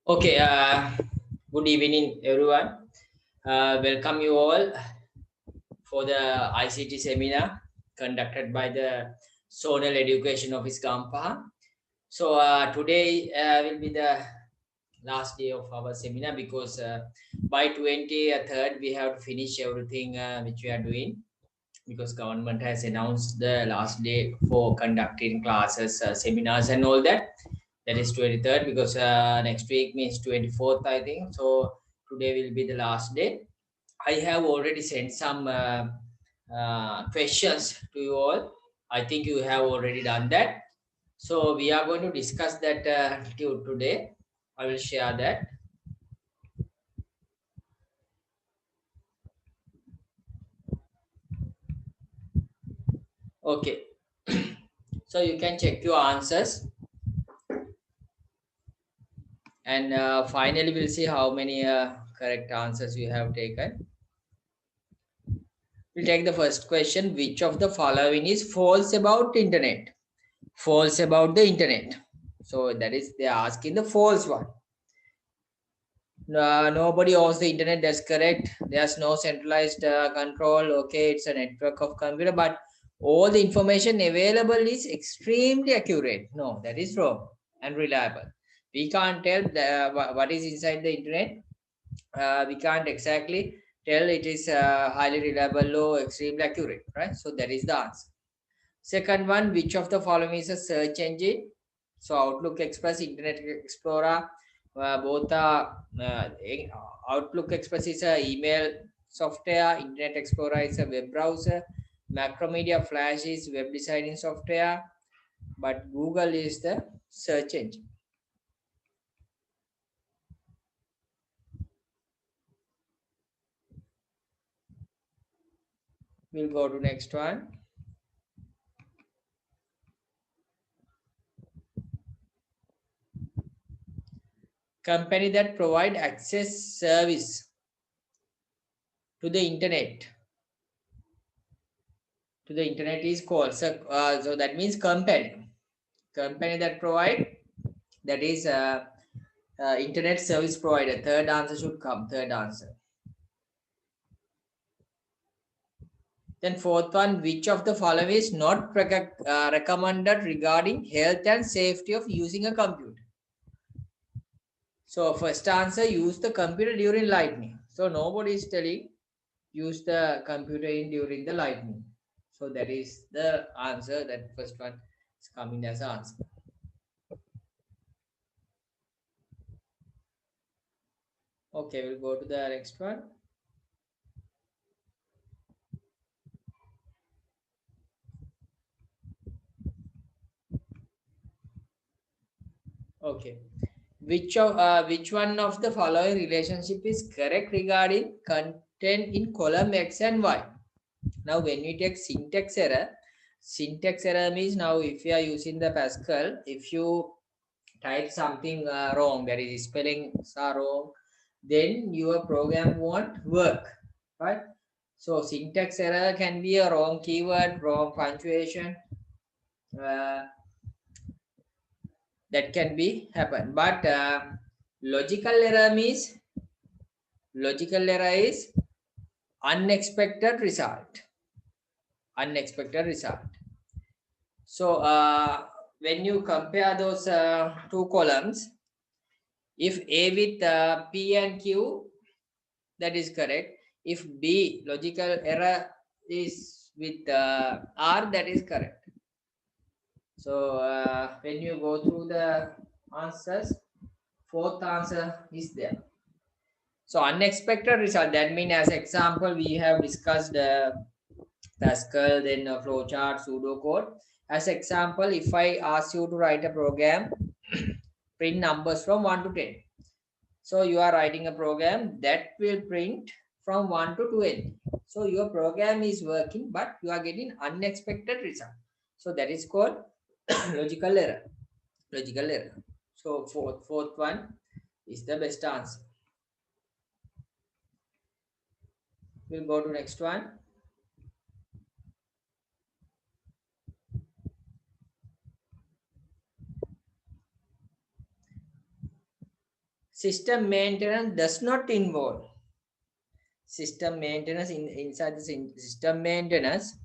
Okay, good evening, everyone. Welcome you all for the ICT seminar conducted by the Zonal Education Office-Gampaha. So today will be the last day of our seminar because by 23rd we have to finish everything which we are doing because government has announced the last day for conducting classes, seminars and all that. That is 23rd because next week means 24th, I think. So today will be the last day. I have already sent some questions to you all. I think you have already done that. So we are going to discuss that today. I will share that. Okay. So you can check your answers, and finally we'll see how many correct answers you have taken. We'll take the first question. Which of the following is false about internet? False about the internet. So that is, they are asking the false one. Nobody owns the internet. That's correct. There's no centralized control. Okay, it's a network of computer, but all the information available is extremely accurate. No, that is wrong and reliable. We can't tell what is inside the internet. We can't exactly tell it is highly reliable, low, extremely accurate, right? So that is the answer. Second one, which of the following is a search engine? So Outlook Express, Internet Explorer, both are Outlook Express is a email software, Internet Explorer is a web browser, Macromedia Flash is web designing software, but Google is the search engine. We'll go to next one. Company that provide access service to the internet is called, so that means company that provide, that is internet service provider. Third answer should come. Third answer. Then fourth one, which of the following is not recommended regarding health and safety of using a computer? So first answer, use the computer during lightning. So nobody is telling use the computer during the lightning. So that is the answer. That first one is coming as an answer. Okay, we'll go to the next one. Okay. Which one of the following relationship is correct regarding content in column X and Y? Now, when we take syntax error means, now if you are using the Pascal, if you type something wrong, that is spellings are wrong, then your program won't work, right? So syntax error can be a wrong keyword, wrong punctuation, uh, that can be happen. But logical error means, logical error is unexpected result. Unexpected result. So when you compare those two columns, if A with P and Q, that is correct. If B, logical error, is with R, that is correct. So when you go through the answers, fourth answer is there. So unexpected result, that means, as example, we have discussed Pascal, then flowchart, pseudocode. As example, if I ask you to write a program, print numbers from 1 to 10. So you are writing a program that will print from 1 to 20. So your program is working, but you are getting unexpected result. So that is called logical error. Logical error. So fourth one is the best answer. We'll go to next one. system maintenance does not involve. System maintenance inside the system maintenance,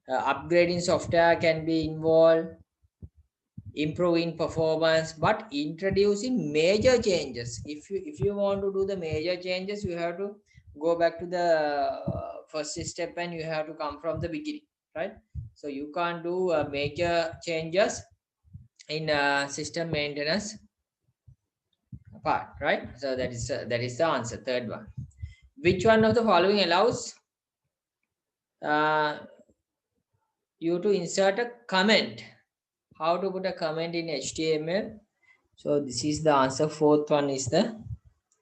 upgrading software can be involved, improving performance, but introducing major changes. If you want to do the major changes, you have to go back to the first step and you have to come from the beginning, right? So you can't do major changes in system maintenance part, right? So that is the answer, third one. Which one of the following allows you to insert a comment? How to put a comment in HTML? So this is the answer. Fourth one is the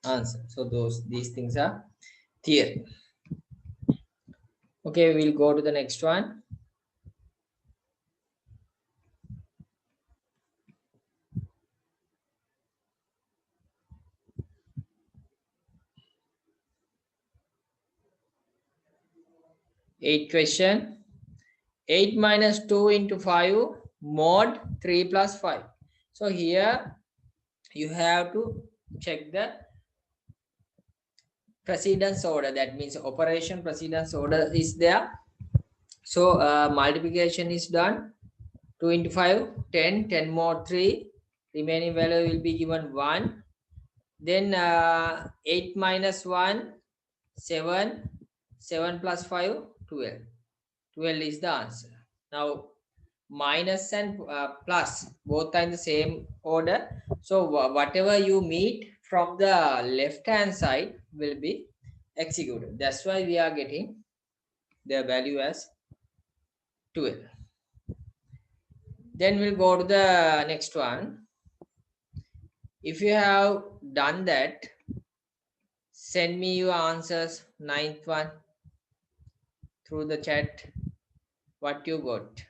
answer. So these things are theory. Okay, we'll go to the next one. Eighth question. 8 minus 2 into 5 mod 3 plus 5. So here you have to check the precedence order. That means operation precedence order is there. So multiplication is done. 2 into 5, 10, 10 more 3. Remaining value will be given 1. Then 8 minus 1, 7. 7 plus 5, 12. 12 is the answer. Now minus and plus both are in the same order. So whatever you meet from the left hand side will be executed. That's why we are getting the value as 12. Then we'll go to the next one. If you have done that, send me your answers, ninth one, through the chat. What you got?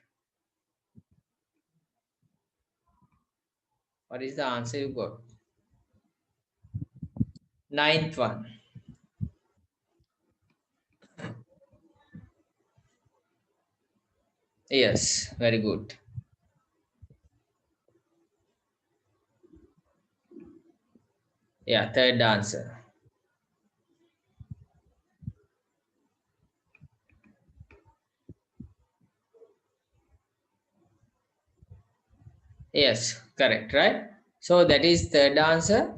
What is the answer you got? Ninth one. Yes, very good. Yeah, third answer. Yes, correct, right? So that is third answer.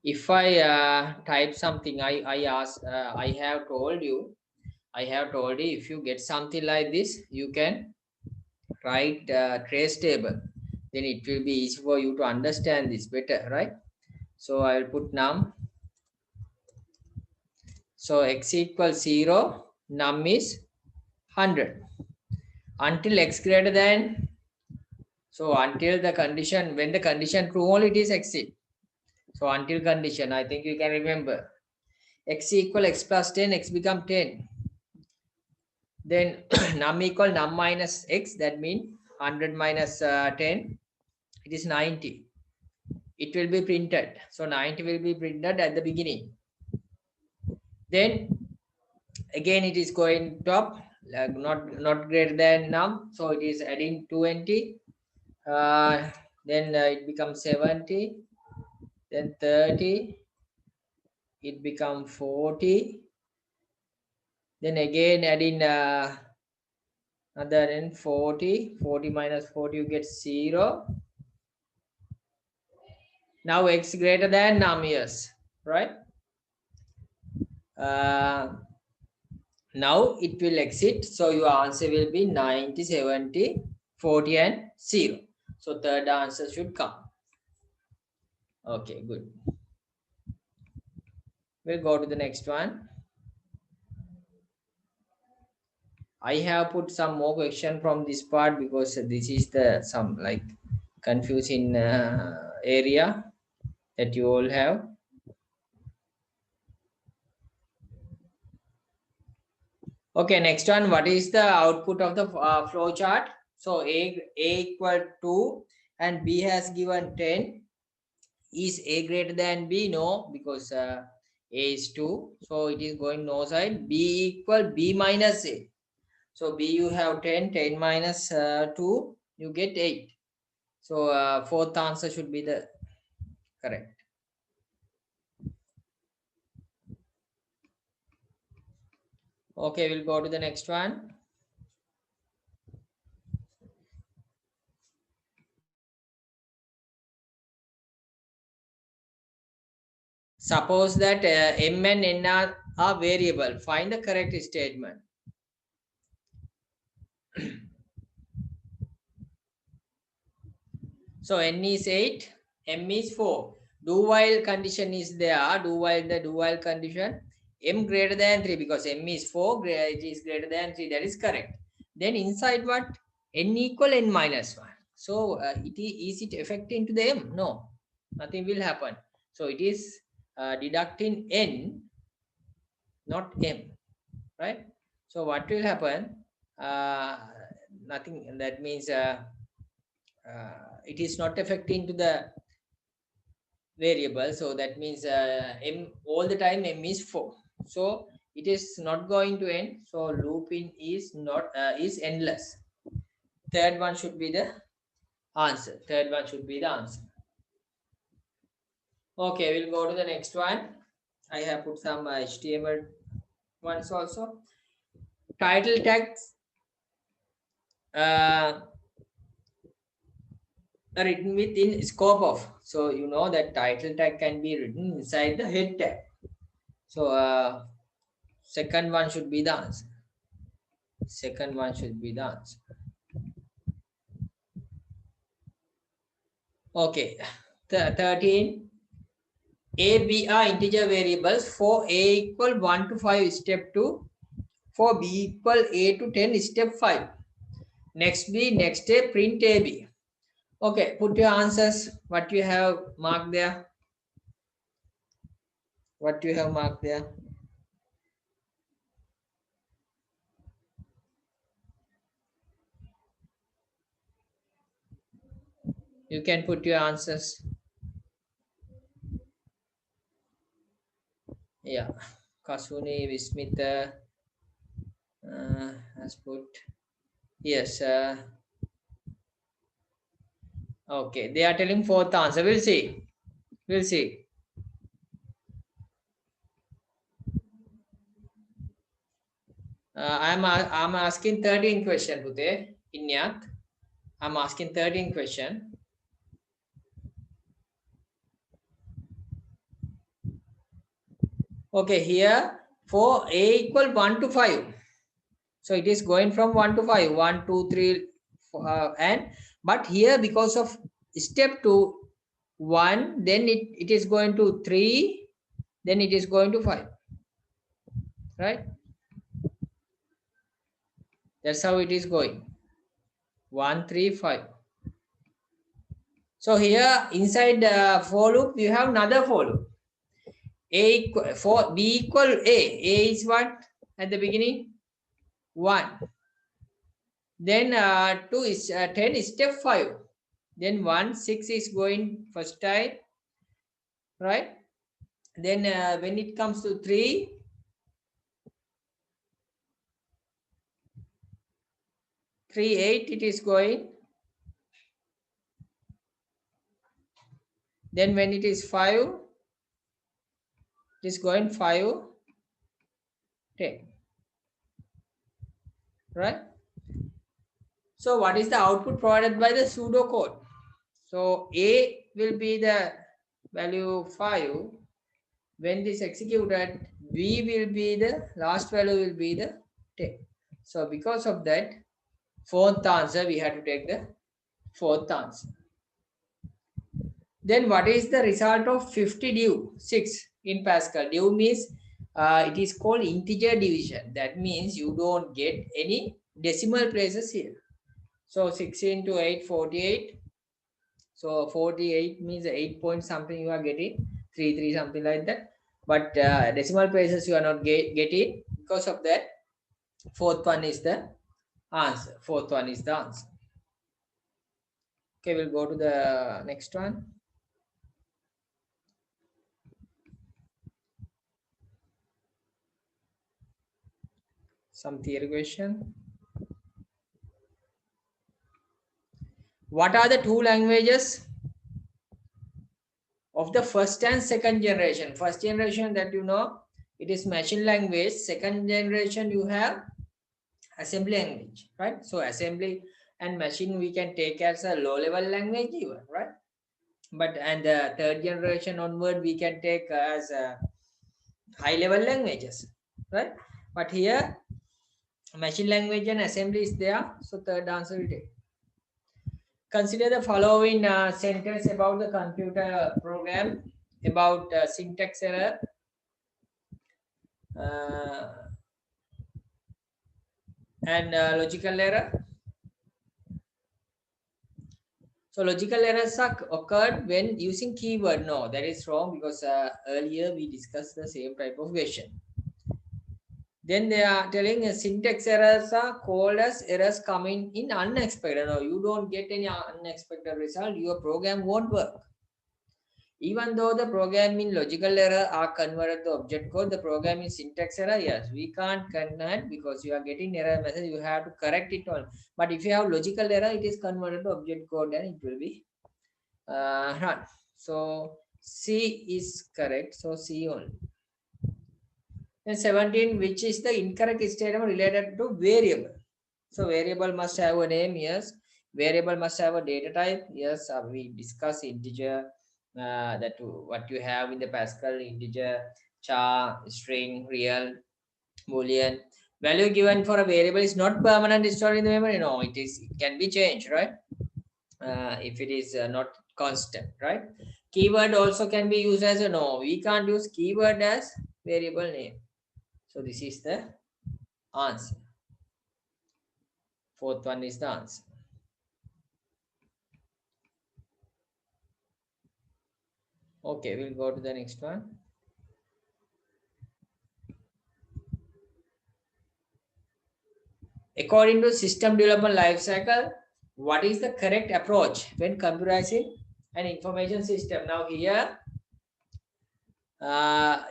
If I type something, I ask, I have told you, if you get something like this, you can write trace table. Then it will be easy for you to understand this better, right? So I will put num. So x equals 0, num is 100. Until x greater than, so until the condition, when the condition true, only it is exit. So until condition, I think you can remember. X equal x plus 10, x become 10. Then num equal num minus x, that means 100 minus 10, it is 90. It will be printed. So 90 will be printed at the beginning. Then again it is going top, not greater than num. So it is adding 20. Then it becomes 70. Then 30. It becomes 40. Then again adding another in 40. 40 minus 40, you get 0. Now x greater than num, yes, right? Now it will exit. So your answer will be 90, 70, 40 and 0. So third answer should come. Okay, good. We'll go to the next one. I have put some more question from this part because this is the some like confusing area that you all have. Okay, next one. What is the output of the flow chart? So A equal 2 and B has given 10. Is A greater than B? No, because A is 2. So it is going no side. B equal B minus A. So B you have 10. 10 minus 2, you get 8. So fourth answer should be the Correct. Okay, we'll go to the next one. Suppose that m and n are variable. Find the correct statement. So n is 8, m is 4. Do while condition is there. Do while condition, m greater than 3, because m is 4, it is greater than 3. That is correct. Then inside what? N equal n minus 1. So is it affecting to the m? No, nothing will happen. So it is deducting n, not m, right? So what will happen? Nothing. That means it is not affecting to the variable. So that means m, all the time m is 4. So it is not going to end. So looping is not is endless. Third one should be the answer. Third one should be the answer. Okay, we'll go to the next one. I have put some HTML ones also. Title tags written within scope of. So you know that title tag can be written inside the head tag. So second one should be the answer. Second one should be the answer. Okay, 13. A, B are integer variables. For A equal 1 to 5, step 2. For B equal A to 10, step 5. Next step, print AB. Okay, put your answers. What you have marked there? What you have marked there? You can put your answers. Yeah, Kasuni Vismita has put. Yes. Okay, they are telling fourth answer. We'll see. We'll see. I'm asking 13 question, Pute. Inyat. I'm asking 13 question. Okay, here for A equal 1 to 5. So it is going from 1 to 5. 1, 2, 3, and but here because of step 2, 1, then it is going to 3, then it is going to 5. Right? That's how it is going. 1, 3, 5. So here inside the for loop, you have another for loop. A equal, for B equal A. A is what at the beginning? 1. Then 2 is 10 is step 5. Then 1, 6 is going first time. Right? Then when it comes to 3, 3, 8 it is going. Then when it is 5, it is going 5, 10. Right? So what is the output provided by the pseudocode? So A will be the value 5. When this executed, B will be the last value will be the 10. So because of that, fourth answer, we have to take the fourth answer. Then what is the result of 50 div 6 in Pascal? Div means it is called integer division. That means you don't get any decimal places here. So 6 into 8, 48. So 48 means 8 point something you are getting, 3 something like that. But decimal places you are not getting. Because of that, fourth one is the answer. Fourth one is the answer. Okay, we'll go to the next one. Some theory question. What are the two languages of the first and second generation. First generation, that you know, it is machine language. Second generation, you have assembly language, right? So assembly and machine we can take as a low level language even, right? But and the third generation onward we can take as high level languages, right? But here machine language and assembly is there, so third answer will take. Consider the following sentence about the computer program, about syntax error, uh, and logical error. So logical errors are occurred when using keyword. No, that is wrong, because earlier we discussed the same type of question. Then they are telling syntax errors are called as errors coming in unexpected. No, you don't get any unexpected result, your program won't work. Even though the program in logical error are converted to object code, the program in syntax error, yes, we can't convert, because you are getting error message, you have to correct it all. But if you have logical error, it is converted to object code and it will be run. So C is correct. So C only. Then 17, which is the incorrect statement related to variable. So variable must have a name, yes. Variable must have a data type, yes. We discuss integer, that what you have in the Pascal, integer, char, string, real, boolean. Value given for a variable is not permanent stored in the memory. No, it can be changed, right? If it is not constant, right? Keyword also can be used as a no. We can't use keyword as variable name. So this is the answer. Fourth one is the answer. Okay, we'll go to the next one. According to system development life cycle, what is the correct approach when computerizing an information system? Now here,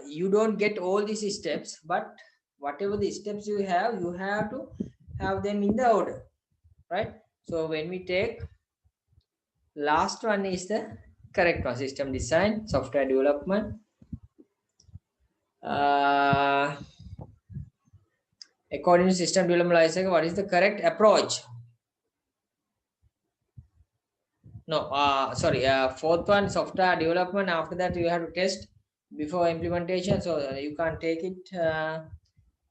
you don't get all these steps, but whatever the steps you have to have them in the order, right? So when we take last one is the correct one: system design, software development. According to system development life cycle, what is the correct approach? No, sorry, fourth one, software development. After that you have to test before implementation, so you can't take it.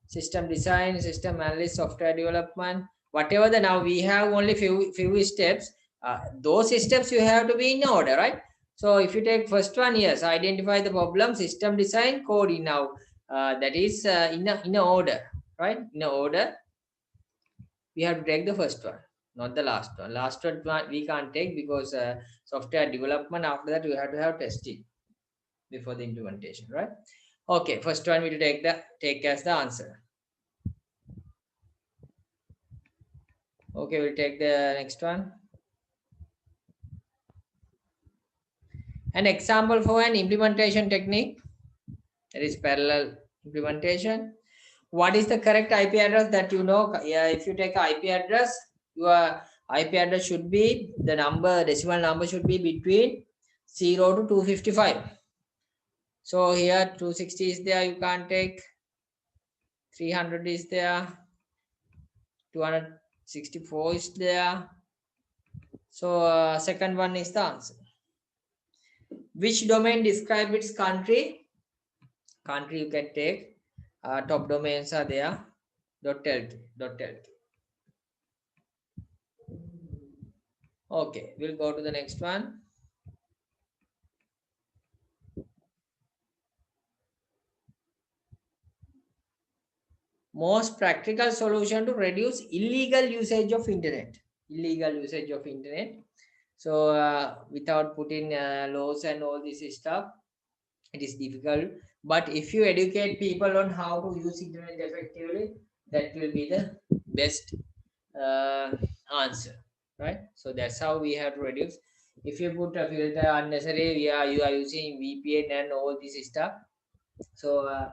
System design, system analysis, software development, whatever the, now we have only few steps. Those steps you have to be in order, right? So if you take first one, yes, identify the problem, system design, coding. Now that is in a order, right? In a order we have to take the first one, not the last one. Last one we can't take, because software development, after that you have to have testing before the implementation, right? Okay, first one we will take as the answer. Okay, we'll take the next one. An example for an implementation technique, that is parallel implementation. What is the correct IP address that you know? Yeah, if you take IP address, your IP address should be, the number, decimal number should be between 0 to 255. So here 260 is there, you can't take. 300 is there. 264 is there. So second one is the answer. Which domain describe its country? Country you can take. Top domains are there. .lk. Okay, we'll go to the next one. Most practical solution to reduce illegal usage of internet. So without putting laws and all this stuff, it is difficult. But if you educate people on how to use internet effectively, that will be the best answer, right? So that's how we have to reduce. If you put a filter unnecessary, yeah, you are using VPN and all this stuff. So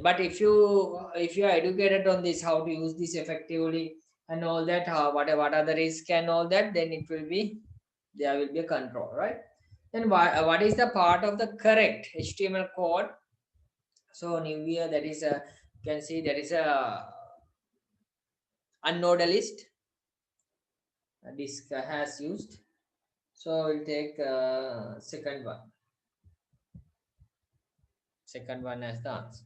but if you are educated on this, how to use this effectively and all that, what are the risks and all that, then it will be, there will be a control, right? Then what is the part of the correct HTML code? So new here, that is a, you can see there is a unordered list disk has used. So we'll take second one as the answer.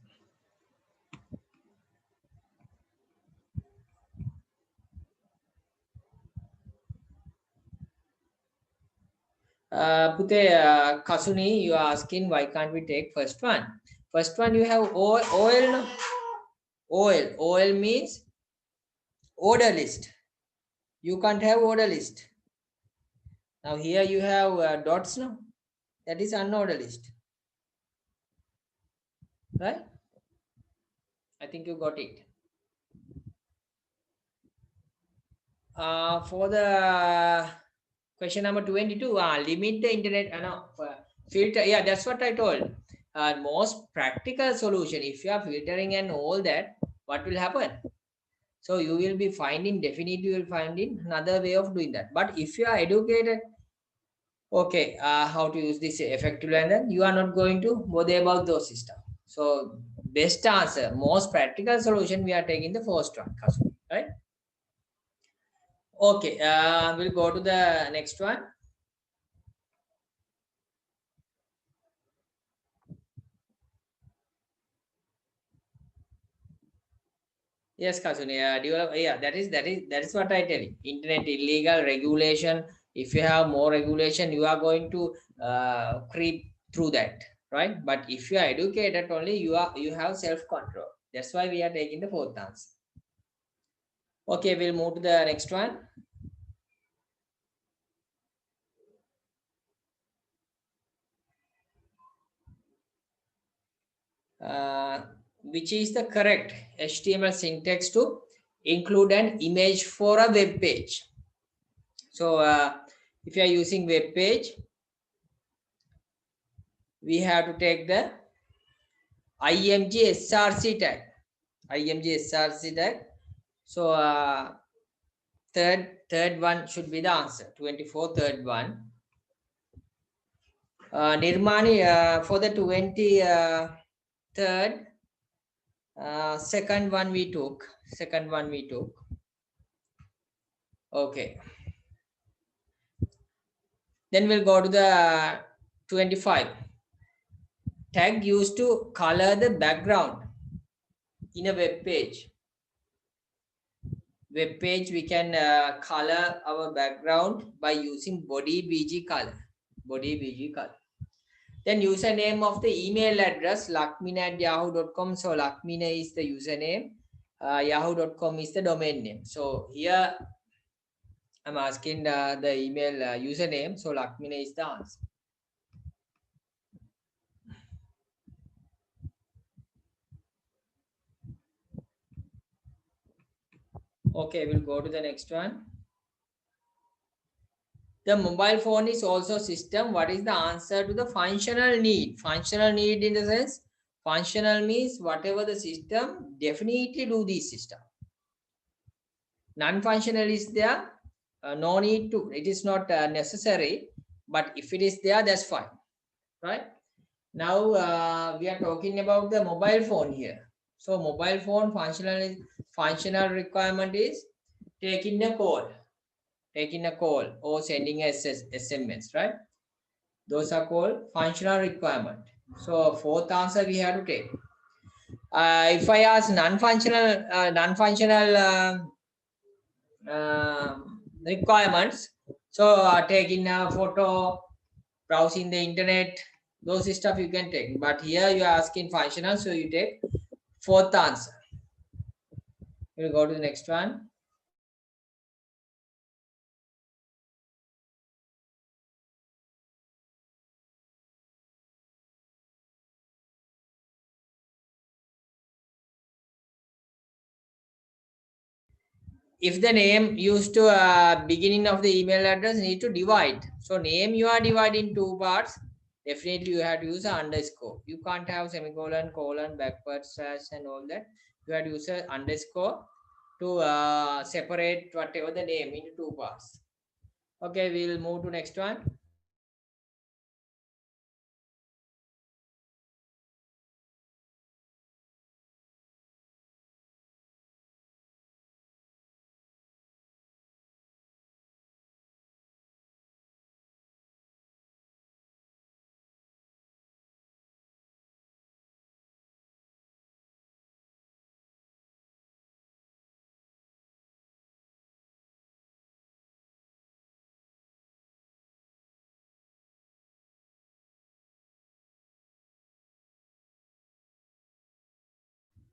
Pute, Kasuni, you are asking why can't we take first one? First one you have oil, no? Oil means order list. You can't have order list. Now here you have dots, no? That is unordered list. Right? I think you got it. For the question number 22, limit the internet filter. Yeah, that's what I told. Most practical solution, if you are filtering and all that, what will happen? So you will be finding, definitely you will finding another way of doing that. But if you are educated, okay, how to use this effectively, and then you are not going to bother about those systems. So best answer, most practical solution, we are taking the first one, right? Okay, we'll go to the next one. Yes, Kasuni. That is what I tell you. Internet illegal regulation. If you have more regulation, you are going to creep through that, right? But if you are educated, only you have self control. That's why we are taking the fourth answer. Okay, we'll move to the next one. Which is the correct HTML syntax to include an image for a web page? So if you are using web page, we have to take the IMG SRC tag. IMG SRC tag. So third one should be the answer. 24, third one. Nirmani, for the 23rd, second one we took. Okay. Then we'll go to the 25. Tag used to color the background in a web page. Web page, we can color our background by using body BG color. Then username of the email address, lakmina@yahoo.com. So Lakmina is the username, yahoo.com is the domain name. So here I'm asking the email username. So Lakmina is the answer. Okay, we'll go to the next one. The mobile phone is also system. What is the answer to the functional need? Functional need in the sense, functional means whatever the system, definitely do this system. Non-functional is there, no need to, it is not necessary, but if it is there, that's fine, right? Now we are talking about the mobile phone here. So mobile phone functional requirement is taking a call or sending a SMS, right? Those are called functional requirement. So fourth answer we have to take. If I ask non-functional requirements, so taking a photo, browsing the internet, those stuff you can take. But here you are asking functional, so you take fourth answer. We'll go to the next one. If the name used to beginning of the email address need to divide, so name you are dividing two parts, definitely you have to use an underscore. You can't have semicolon, colon, backward slash and all that. You have to use an underscore to separate whatever the name into two parts. Okay, we'll move to next one.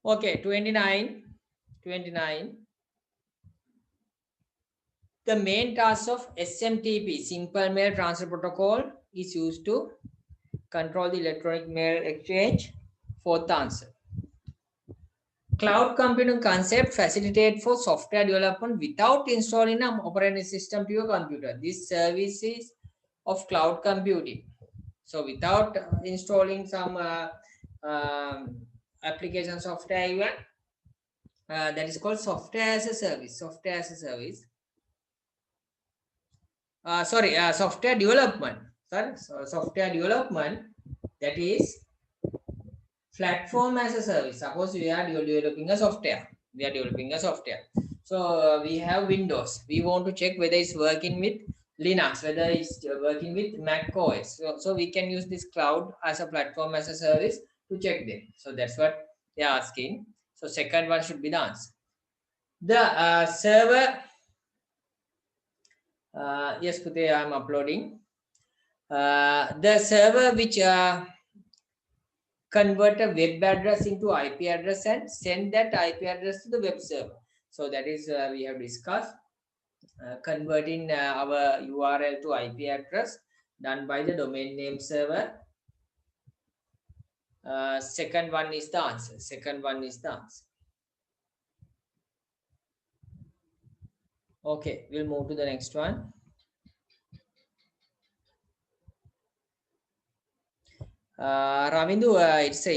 Okay, 29. The main task of SMTP, Simple Mail Transfer Protocol, is used to control the electronic mail exchange. Fourth answer. Cloud computing concept facilitate for software development without installing an operating system to your computer. This service is of cloud computing. So without installing some application software even, that is called software as a service. Software as a service. Software development. Software development, that is platform as a service. Suppose we are developing a software. So we have Windows. We want to check whether it's working with Linux, whether it's working with Mac OS. So we can use this cloud as a platform as a service to check them. So that's what they are asking. So second one should be the answer. The server. Yes, Pute, I am uploading. The server which convert a web address into IP address and send that IP address to the web server. So that is we have discussed converting our URL to IP address done by the domain name server. Second one is the answer. Okay, we'll move to the next one. Ravindu, it's a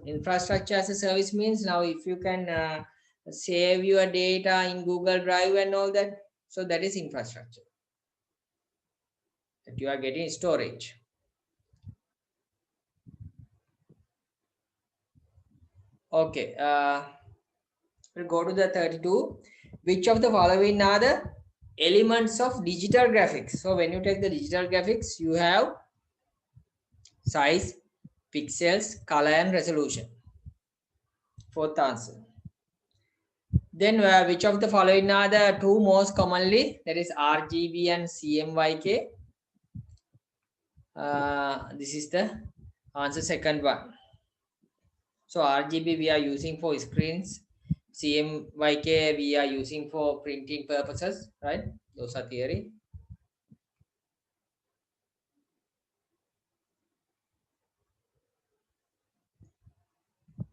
infrastructure as a service means now if you can save your data in Google Drive and all that, so that is infrastructure that you are getting storage. Okay, we'll go to the 32. Which of the following are the elements of digital graphics? So when you take the digital graphics, you have size, pixels, color and resolution. Fourth answer. Then which of the following are the two most commonly? That is RGB and CMYK. This is the answer, second one. So RGB we are using for screens. CMYK we are using for printing purposes, right? Those are theory.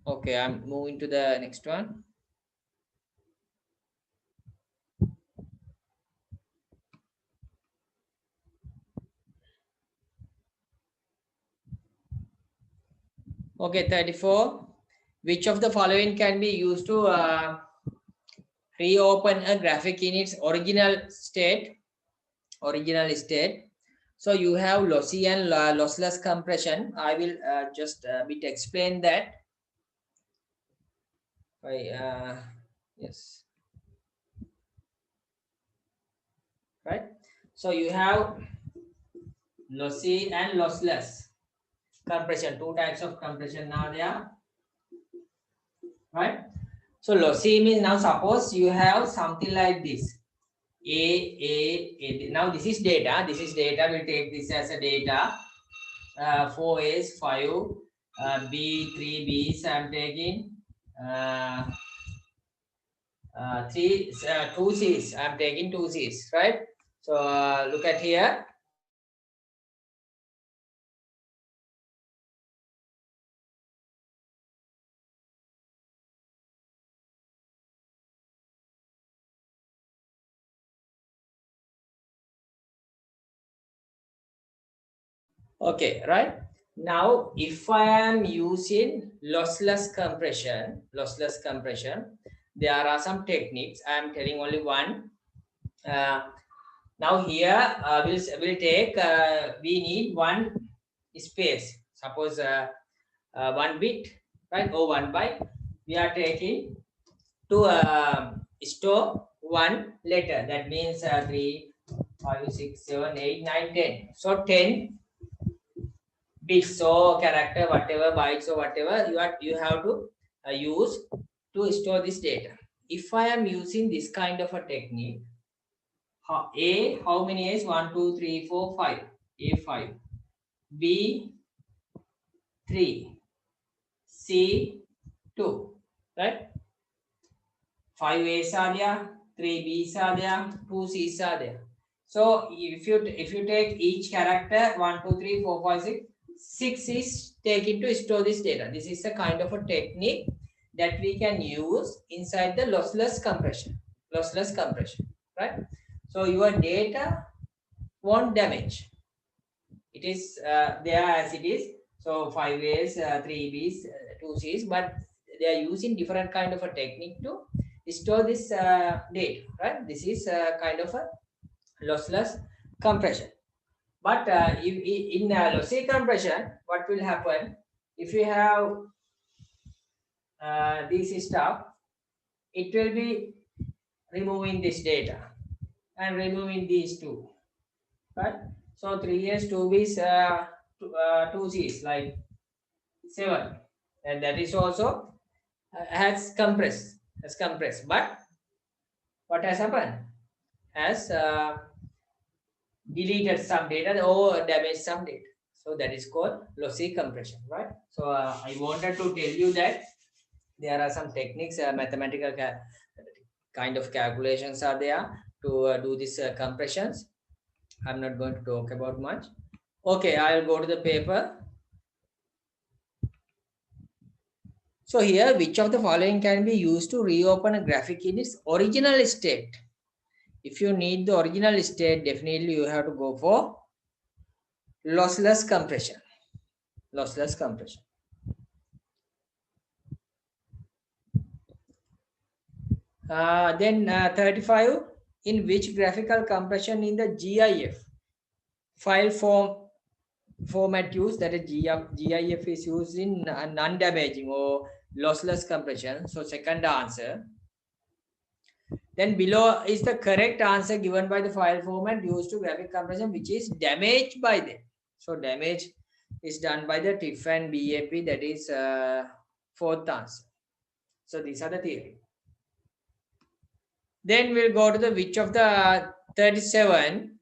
Okay, I'm moving to the next one. Okay, 34. Which of the following can be used to reopen a graphic in its original state? So you have lossy and lossless compression. I will just a bit explain that. Yes. Right. So you have lossy and lossless compression. Two types of compression now there. Right. So lossy means now suppose you have something like this. A. Now this is data. We'll take this as a data. 4 A's, 5, B, 3 B's. I'm taking 2 C's. I'm taking 2 C's, right? So look at here. Okay, right? Now, if I am using lossless compression, there are some techniques. I am telling only one. Now here we'll take, we need one space. Suppose 1 bit, right? Or 1 byte. We are taking to store one letter. That means 3, 5, 6, 7, 8, 9, 10. So 10 bits or character, whatever, bytes or whatever you have to use to store this data. If I am using this kind of a technique, A, how many A's? 1, 2, 3, 4, 5. A 5. B 3. C 2, right? 5 A's are there, 3 B's are there, 2 C's are there. So if you take each character 1, 2, 3, 4, 5, 6, 6 is taken to store this data. This is a kind of a technique that we can use inside the lossless compression. Lossless compression, right? So your data won't damage. It is there as it is. So 5 A's, 3 B's, 2 C's, but they are using different kind of a technique to store this data, right? This is kind of a lossless compression. But in lossy compression, what will happen if you have this stuff? It will be removing this data and removing these two, right? So 3 A's, 2 B's, 2 C's, like 7, and that is also has compressed. But what has happened? Has deleted some data or damaged some data. So that is called lossy compression, right? So I wanted to tell you that there are some techniques, mathematical kind of calculations are there to do this compressions. I'm not going to talk about much. Okay, I'll go to the paper. So here, which of the following can be used to reopen a graphic in its original state? If you need the original state, definitely you have to go for lossless compression. Lossless compression. Then 35, in which graphical compression in the GIF file format used, that is GIF is used in non-damaging or lossless compression. So second answer. Then below is the correct answer given by the file format used to graphic compression, which is damaged by them. So damage is done by the TIFF and BAP, that is fourth answer. So these are the theory. Then we'll go to the which of the 37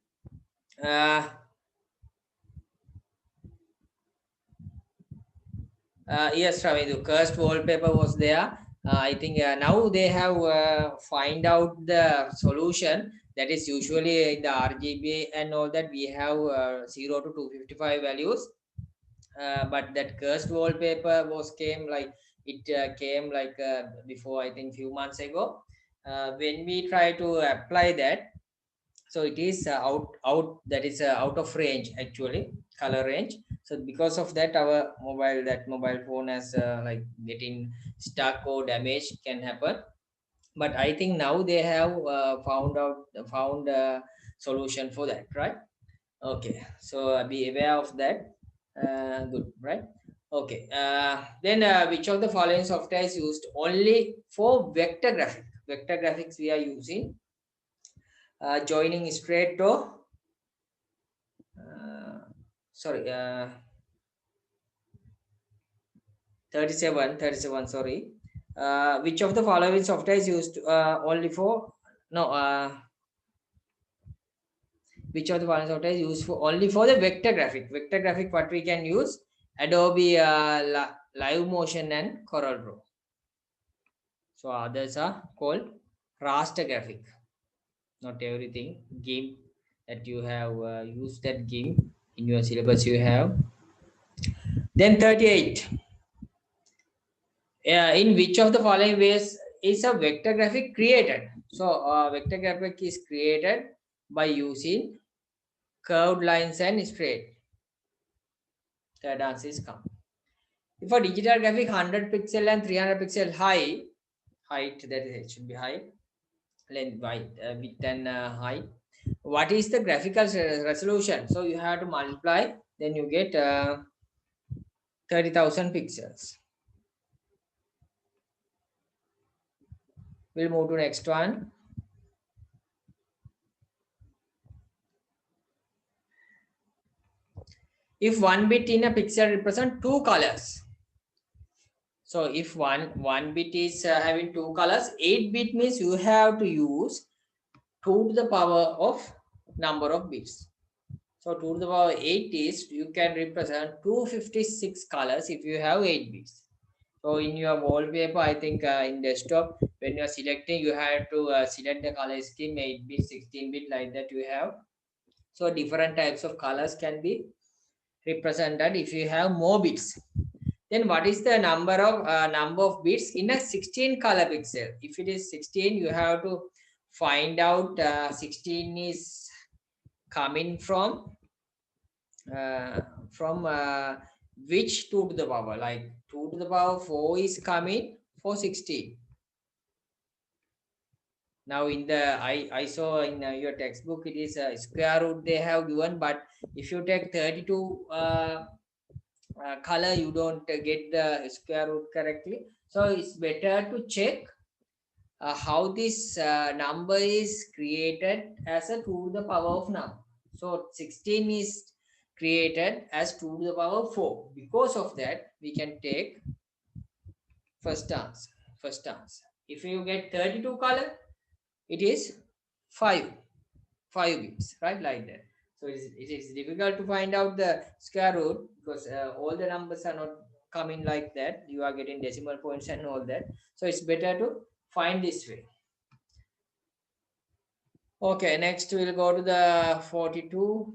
yes, Ravi, the cursed wallpaper was there. I think now they have find out the solution, that is usually in the RGB and all that we have 0 to 255 values. But that cursed wallpaper came before, I think few months ago. When we try to apply that, so it is out of range, actually color range. So because of that, our mobile phone has like getting stuck or damage can happen. But I think now they have found a solution for that, right? Okay, so be aware of that. Good, right? Okay, then which of the following software is used only for vector graphics we are using? Joining straight to 37, sorry. Which of the following software is used only for which of the following software is used for only for the vector graphic? What we can use? Adobe Live Motion and Corel Draw. So others are called raster graphic. Not everything GIMP that you have used that GIMP in your syllabus you have. Then 38. In which of the following ways is a vector graphic created? So vector graphic is created by using curved lines and straight. Third answer is come. If a digital graphic 100 pixel and 300 pixel height, that is, it should be height, length, width and height. What is the graphical resolution? So you have to multiply, then you get 30,000 pixels. We'll move to next one. If 1 bit in a pixel represent 2 colors. So if one bit is having 2 colors, 8 bit means you have to use 2 to the power of number of bits. So 2 to the power 8 is, you can represent 256 colors if you have 8 bits. So in your wallpaper, I think in desktop, when you're selecting, you have to select the color scheme, 8-bit, 16-bit, like that you have. So different types of colors can be represented if you have more bits. Then what is the number of bits in a 16 color pixel? If it is 16, you have to find out 16 is coming from which 2 to the power, like 2 to the power 4 is coming for 16. Now in the I saw in your textbook it is a square root they have given, but if you take 32 color, you don't get the square root correctly. So it's better to check how this number is created as a 2 to the power of number. So 16 is created as 2 to the power 4. Because of that, we can take first answer. If you get 32 color, it is 5 bits, right? Like that. So it is difficult to find out the square root because all the numbers are not coming like that. You are getting decimal points and all that. So it's better to find this way. Okay, next we'll go to the 42.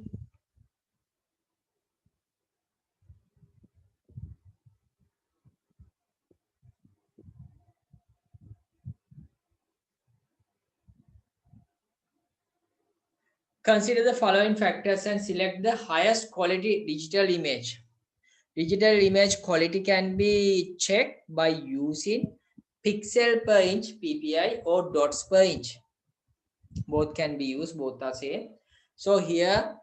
Consider the following factors and select the highest quality digital image. Digital image quality can be checked by using pixel per inch PPI or dots per inch. Both can be used, both are same. So here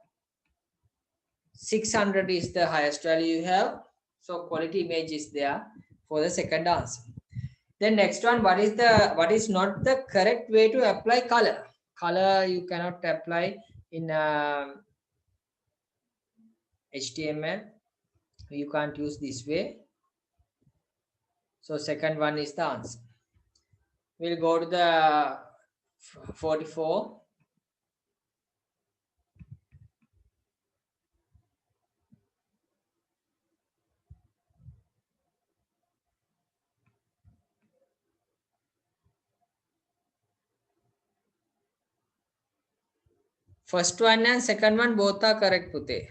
600 is the highest value you have. So quality image is there for the second answer. Then next one, what is not the correct way to apply color? Color you cannot apply in HTML. You can't use this way. So second one is the answer. We'll go to the 44. First one and second one both are correct, Pute.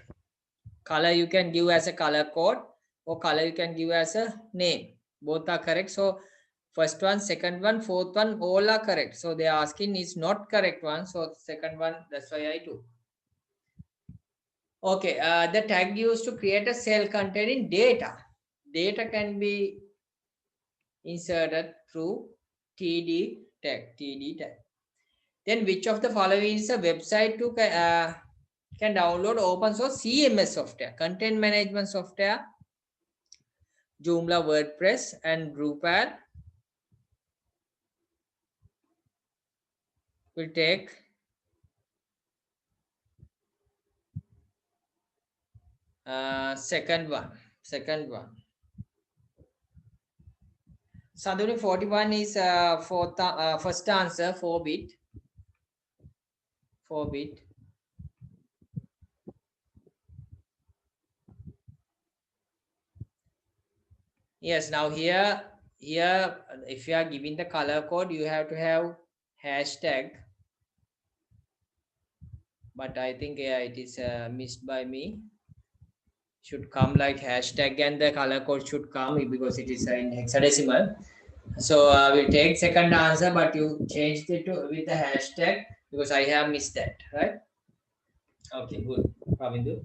Color you can give as a color code or color you can give as a name. Both are correct. So first one, second one, fourth one, all are correct. So they are asking is not correct one. So second one, that's why I do. Okay, the tag used to create a cell containing data. Data can be inserted through TD tag. Then which of the following is a website to can download open source CMS software, content management software, Joomla, WordPress, and Drupal? Will take second one. Sadhuni 41 is first answer, 4-bit. Yes, now here if you are giving the color code, you have to have hashtag, but I think it is missed by me. Should come like hashtag and the color code should come because it is in hexadecimal. So we'll take second answer, but you changed it to with the hashtag because I have missed that, right? Okay, good, Ravindu.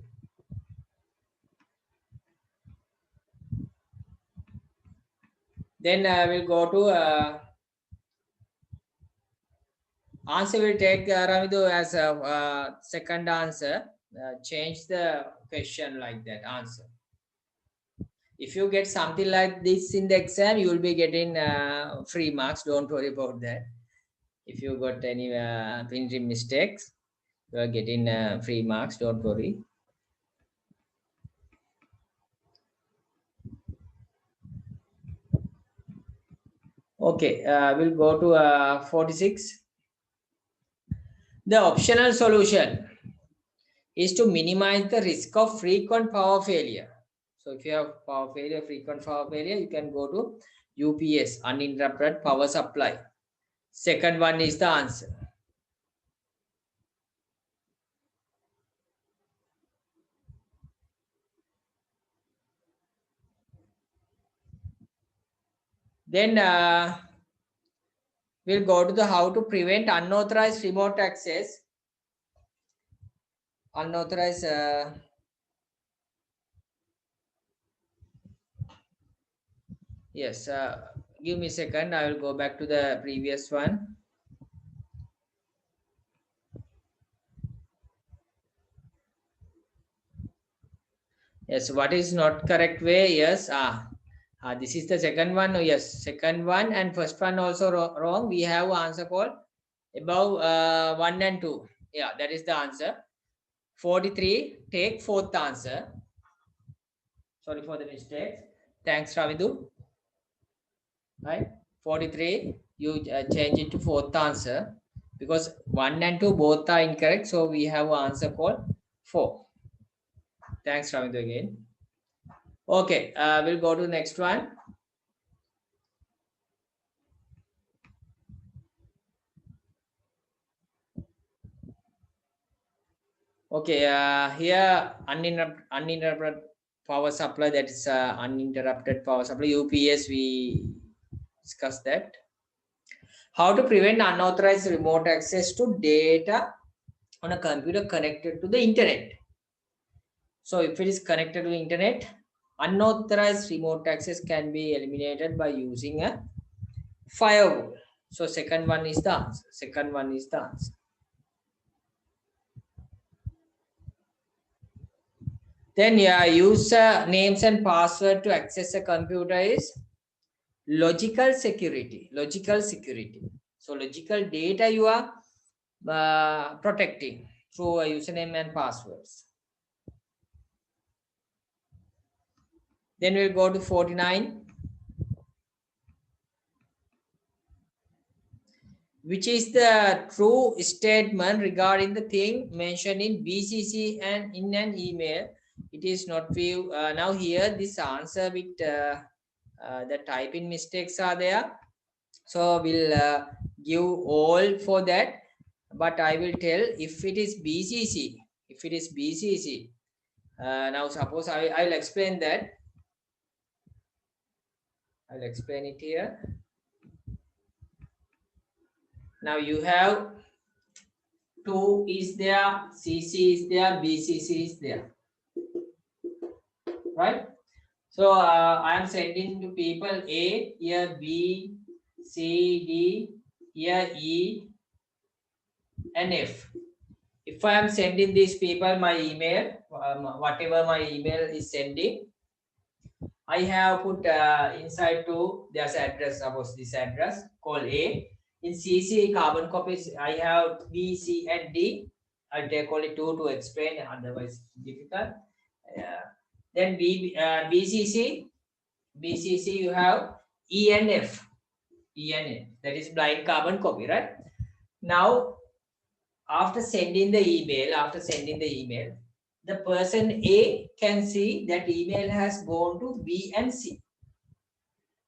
Then we'll go to answer. Will take Ravindu as a second answer. Change the question like that answer. If you get something like this in the exam, you will be getting free marks. Don't worry about that. If you got any printing mistakes, you are getting free marks. Don't worry. Okay, we'll go to 46. The optional solution is to minimize the risk of frequent power failure. So if you have power failure, frequent power failure, you can go to UPS, uninterrupted power supply. Second one is the answer. Then we'll go to the how to prevent unauthorized remote access. Unauthorized. Yes. Give me a second. I will go back to the previous one. Yes. What is not correct way? Yes. This is the second one. Oh, yes. Second one and first one also wrong. We have answer called above 1 and 2. Yeah, that is the answer. 43. Take fourth answer. Sorry for the mistakes. Thanks, Ravidu. Right? 43. You change it to fourth answer because 1 and 2 both are incorrect. So we have an answer called 4. Thanks, Ravidu, again. Okay, we'll go to the next one. Okay, here uninterrupted power supply, that is uninterrupted power supply, UPS, we discussed that. How to prevent unauthorized remote access to data on a computer connected to the internet. So if it is connected to the internet, unauthorized remote access can be eliminated by using a firewall. So second one is the answer. Second one is the answer. Then yeah, user names and password to access a computer is logical security. Logical security. So logical data you are protecting through a username and passwords. Then we'll go to 49. Which is the true statement regarding the thing mentioned in BCC and in an email? It is not view. Now here this answer with the typing mistakes are there. So we'll give all for that. But I will tell if it is BCC. If it is BCC. Now suppose I will explain that. I'll explain it here. Now you have 2 is there, CC is there, BCC is there, right? So I am sending to people A, here B, C, D, here E and F. If I am sending these people my email, whatever my email is sending, I have put inside to there's address, suppose this address called A. In CC carbon copies, I have B, C and D. I'll take only 2 to explain, otherwise difficult. Then BCC you have E and F. E and F, that is blind carbon copy, right? Now, after sending the email, the person A can see that email has gone to B and C.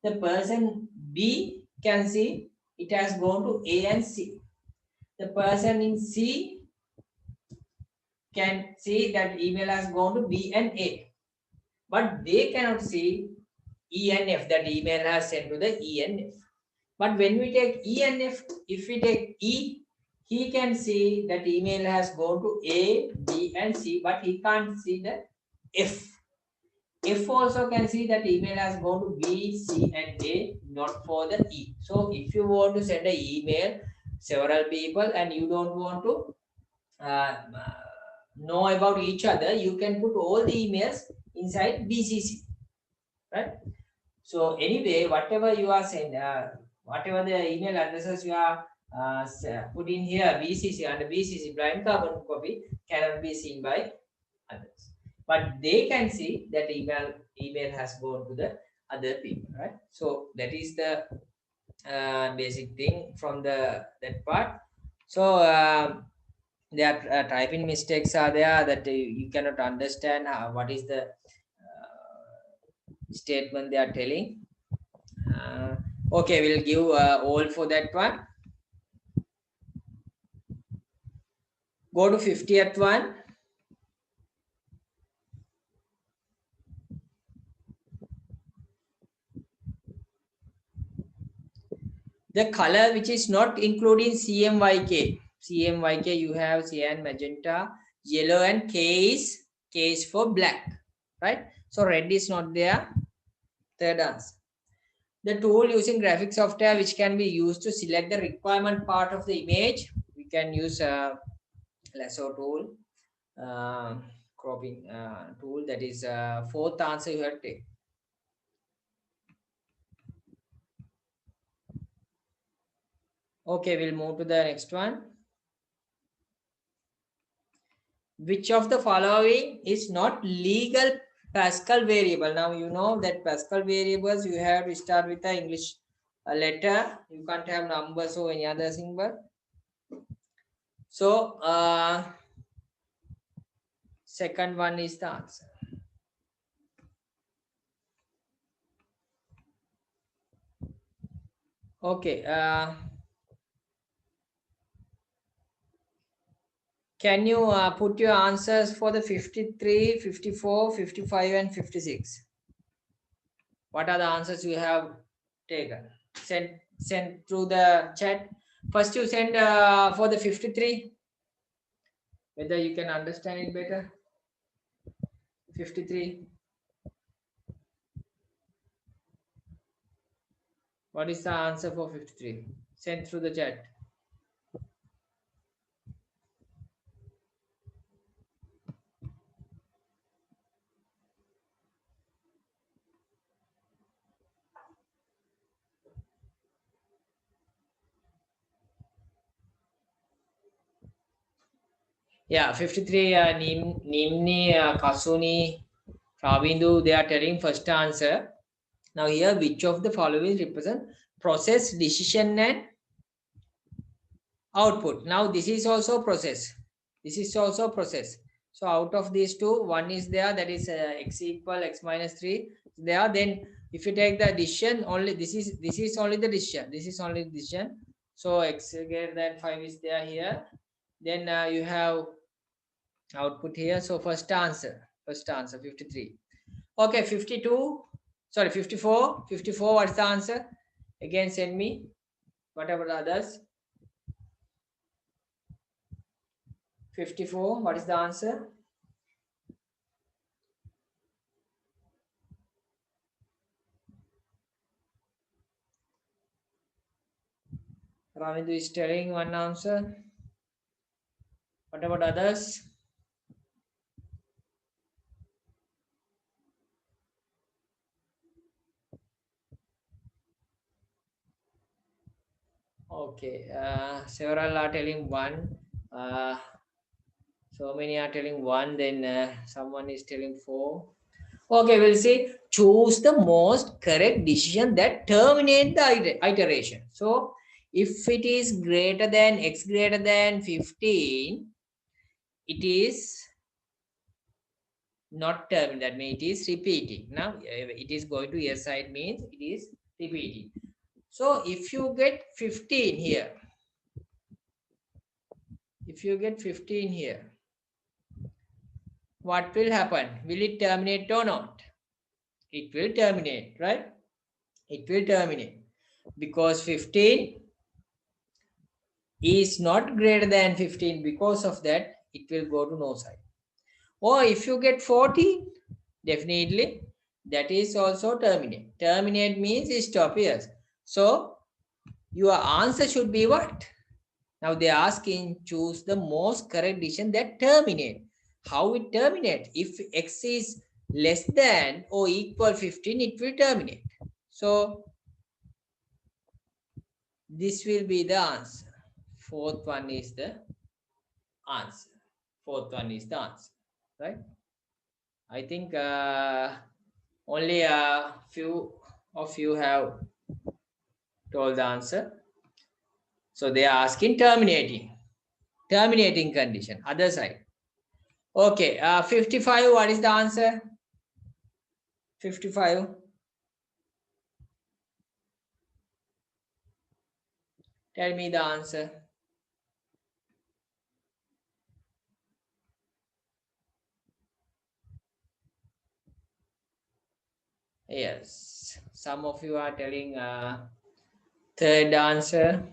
The person B can see it has gone to A and C. The person in C can see that email has gone to B and A. But they cannot see E and F, that email has sent to the E and F. But when we take E and F, if we take E, he can see that email has gone to A, B and C, but he can't see the F. F also can see that email has gone to B, C and A, not for the E. So if you want to send an email several people and you don't want to know about each other, you can put all the emails inside BCC, right? So anyway, whatever you are sending, whatever the email addresses you are put in here, BCC, under BCC, blind carbon copy cannot be seen by others, but they can see that email has gone to the other people, right? So that is the basic thing from that part. So there are typing mistakes are there that you cannot understand what is the statement they are telling. Okay, we'll give all for that one. Go to 50th one. The color which is not including CMYK. CMYK, you have cyan, magenta, yellow, and K is for black, right? So red is not there. Third answer. The tool using graphic software which can be used to select the requirement part of the image. We can use a lasso tool, cropping tool. That is fourth answer you have to take. Okay, we'll move to the next one. Which of the following is not legal Pascal variable? Now you know that Pascal variables you have to start with the English letter. You can't have numbers or any other symbol. So second one is the answer. Okay. Can you put your answers for the 53, 54, 55 and 56? What are the answers you have taken? Send through the chat. First you send for the 53. Whether you can understand it better. 53. What is the answer for 53? Send through the chat. Yeah, 53, Nimni, Kasuni, Ravindu, they are telling first answer. Now here, which of the following represent process, decision and output? Now this is also process. This is also process. So out of these two, one is there, that is x equal x minus 3. There, then if you take the decision, only this is only the decision. This is only the decision. So x greater than 5 is there here. Then you have output here. So first answer 53. Okay, 52, sorry, 54. What's the answer? Again send me whatever the others. 54, what is the answer? Ravindu is telling one answer. What about others? Okay, several are telling one. So many are telling one. Then someone is telling 4. Okay, we'll see. Choose the most correct decision that terminate the iteration. So if it is greater than x greater than 15, it is not terminating. That means it is repeating. Now it is going to yes side means it is repeating. So if you get 15 here, what will happen? Will it terminate or not? It will terminate, right? It will terminate because 15 is not greater than 15. Because of that, it will go to no side. Or if you get 14, definitely that is also terminate. Terminate means stop here. So your answer should be what? Now they are asking choose the most correct decision that terminate. How it terminate? If x is less than or equal 15, it will terminate. So this will be the answer. Fourth one is the answer. Right? I think only a few of you have told the answer. So they are asking terminating condition, other side. Okay, 55, what is the answer? 55. Tell me the answer. Yes, some of you are telling third answer.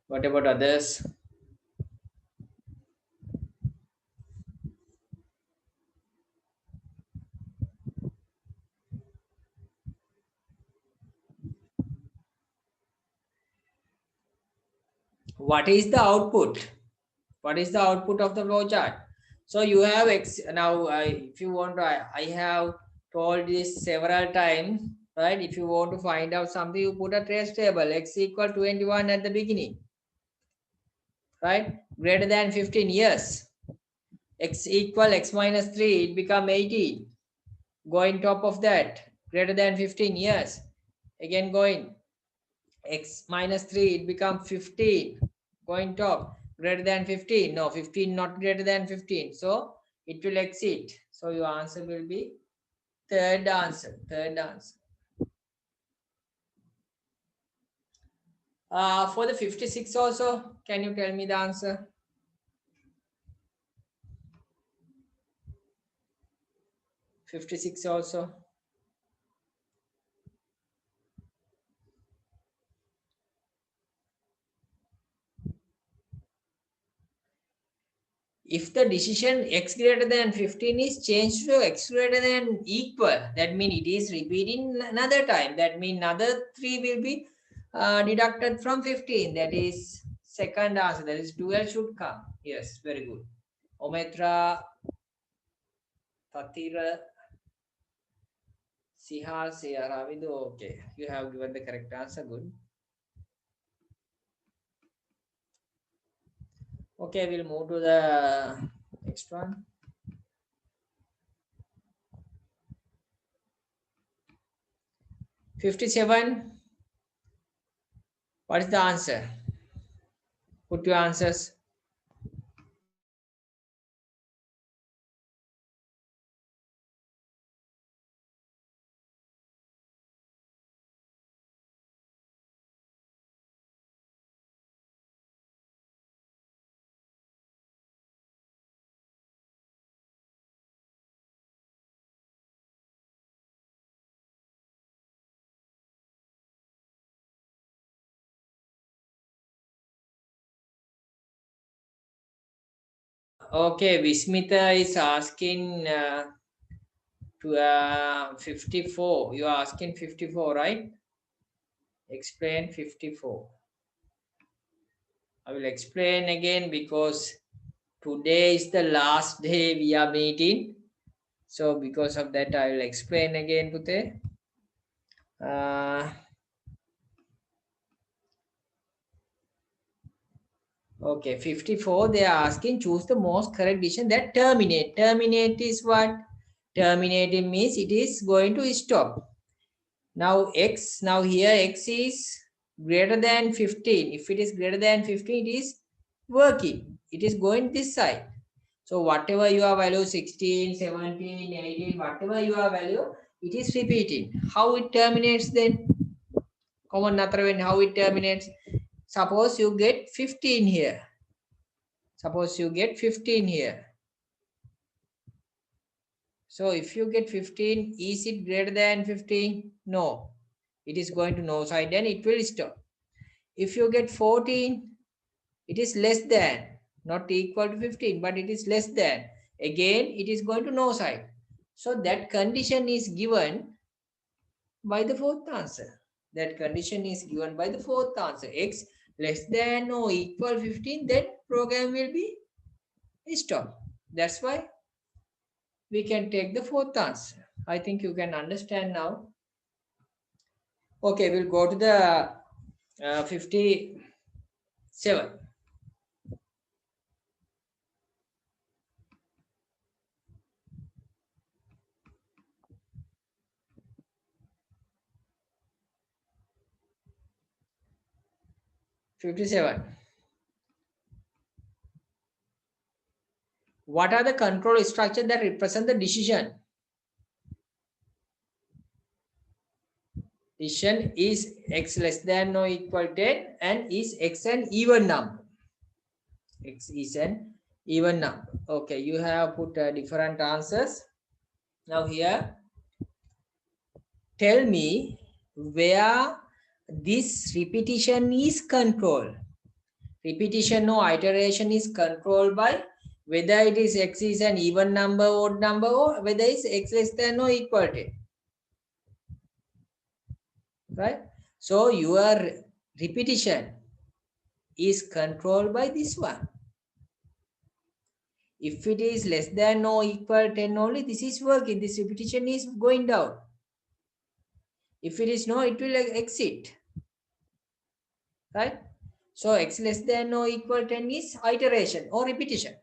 What about others? What is the output? What is the output of the flowchart? So you have X now. If you want, I have told this several times, right? If you want to find out something, you put a trace table X equal 21 at the beginning, right? Greater than 15 years. X equal X minus 3, it become 18. Going top of that, greater than 15 years. Again going X minus 3, it become 15. Going top, greater than 15. No, 15 not greater than 15. So it will exceed. So your answer will be third answer. Third answer. For the 56 also, can you tell me the answer? 56 also. If the decision x greater than 15 is changed to x greater than equal, that means it is repeating another time. That means another 3 will be deducted from 15. That is second answer. That is 12 should come. Yes, very good. Ometra, Tatira, Sihar, Ravidu. Okay, you have given the correct answer. Good. Okay, we'll move to the next one. 57. What is the answer? Put your answers. Okay, Vismita is asking to 54. You are asking 54, right? Explain 54. I will explain again because today is the last day we are meeting. So because of that, I will explain again, Pute. Okay, 54. They are asking choose the most correct decision that terminate. Terminate is what? Terminating means it is going to stop. Now x, now here x is greater than 15. If it is greater than 15, it is working. It is going this side. So whatever your value 16, 17, 18, whatever your value, it is repeating. How it terminates then? Common Nataravan, how it terminates? Suppose you get 15 here. Suppose you get 15 here. So if you get 15, is it greater than 15? No. It is going to no side, then it will stop. If you get 14, it is less than, not equal to 15, but it is less than. Again, it is going to no side. So that condition is given by the fourth answer. That condition is given by the fourth answer. X less than or equal 15, then program will be stopped. That's why we can take the fourth answer. I think you can understand now. Okay, we'll go to the 57. 57. What are the control structures that represent the decision? Repetition is x less than or equal 10 and is x an even number. X is an even number. Okay, you have put different answers. Now here, tell me where this repetition is controlled. Repetition or iteration is controlled by whether it is x is an even number, odd number, or whether it's x less than or equal to 10. Right? So your repetition is controlled by this one. If it is less than or equal to 10 only, this is working. This repetition is going down. If it is no, it will exit. Right? So x less than or equal to 10 is iteration or repetition.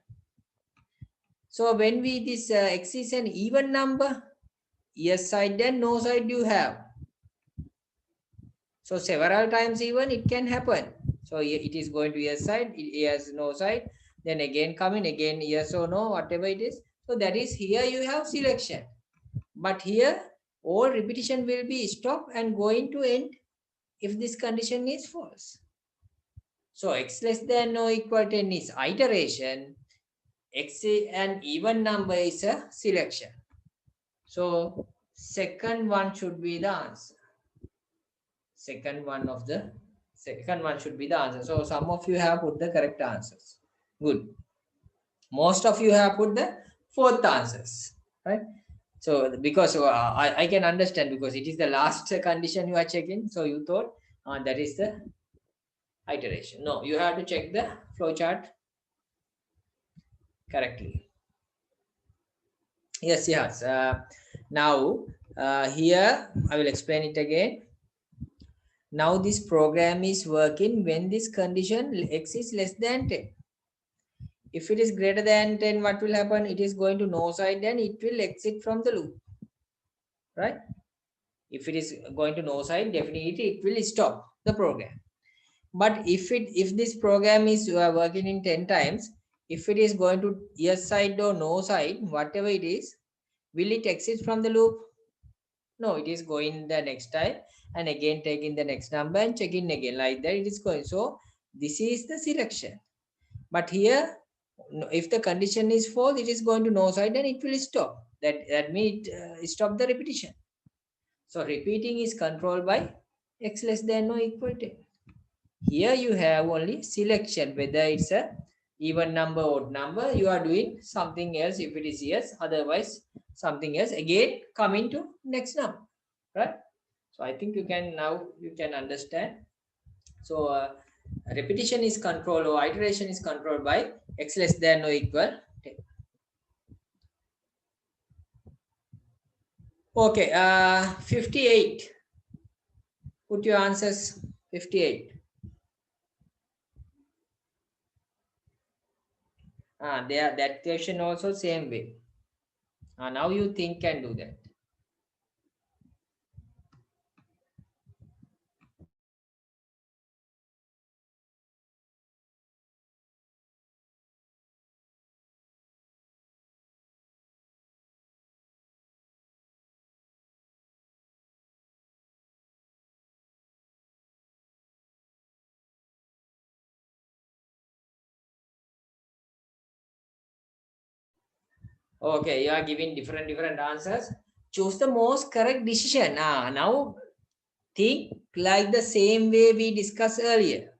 So when we this x is an even number, yes side and no side you have. So several times even it can happen. So it is going to yes side, yes no side, then again coming again yes or no, whatever it is. So that is here you have selection. But here all repetition will be stopped and going to end if this condition is false. So x less than or equal to 10 is iteration. X an even number is a selection. So second one should be the answer. Second one should be the answer. So some of you have put the correct answers. Good. Most of you have put the fourth answers, right? So because I can understand because it is the last condition you are checking. So you thought that is the iteration. No, you have to check the flowchart correctly. Yes. Now here I will explain it again. Now this program is working when this condition x is less than 10. If it is greater than 10, what will happen? It is going to no side and it will exit from the loop. Right? If it is going to no side, definitely it will stop the program. But if this program is working in 10 times, if it is going to yes side or no side, whatever it is, will it exit from the loop? No, it is going the next time and again taking the next number and checking again, like that it is going. So this is the selection. But here, if the condition is false, it is going to no side and it will stop. That means stop the repetition. So repeating is controlled by x less than or equal to 10. Here you have only selection, whether it's a even number or odd number. You are doing something else if it is yes, otherwise something else. Again coming to next number, right? So I think you can understand. So repetition is controlled or iteration is controlled by x less than or equal 10. Okay, 58. Put your answers. 58. There that question also same way. Now you think and do that. Okay, you are giving different answers. Choose the most correct decision. Now think like the same way we discussed earlier.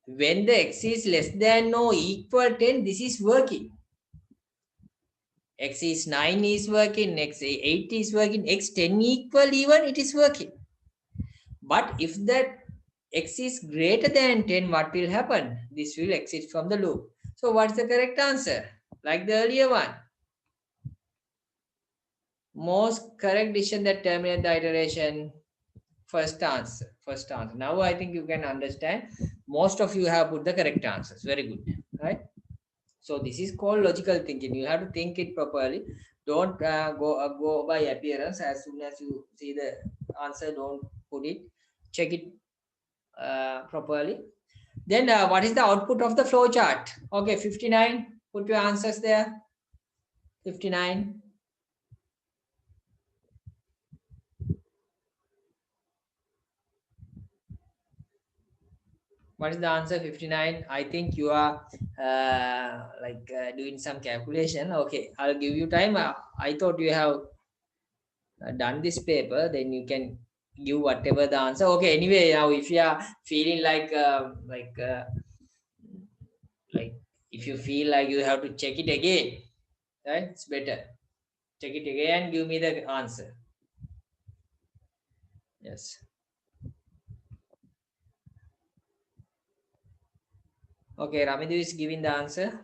When the x is less than or equal 10, this is working. X is 9 is working, x 8 is working, x 10 equal even, it is working. But if that x is greater than 10, what will happen? This will exit from the loop. So what's the correct answer? Like the earlier one. Most correct decision that terminate the iteration. First answer. Now I think you can understand. Most of you have put the correct answers. Very good. Right? So this is called logical thinking. You have to think it properly. Don't go by appearance. As soon as you see the answer, don't put it. Check it properly. Then what is the output of the flow chart? Okay, 59. Put your answers there. 59. What is the answer? 59. I think you are doing some calculation. Okay, I'll give you time. I thought you have done this paper, then you can give whatever the answer. Okay, anyway, now if you are feeling like if you feel like you have to check it again, right? It's better. Check it again and give me the answer. Yes. Okay, Ramidu is giving the answer.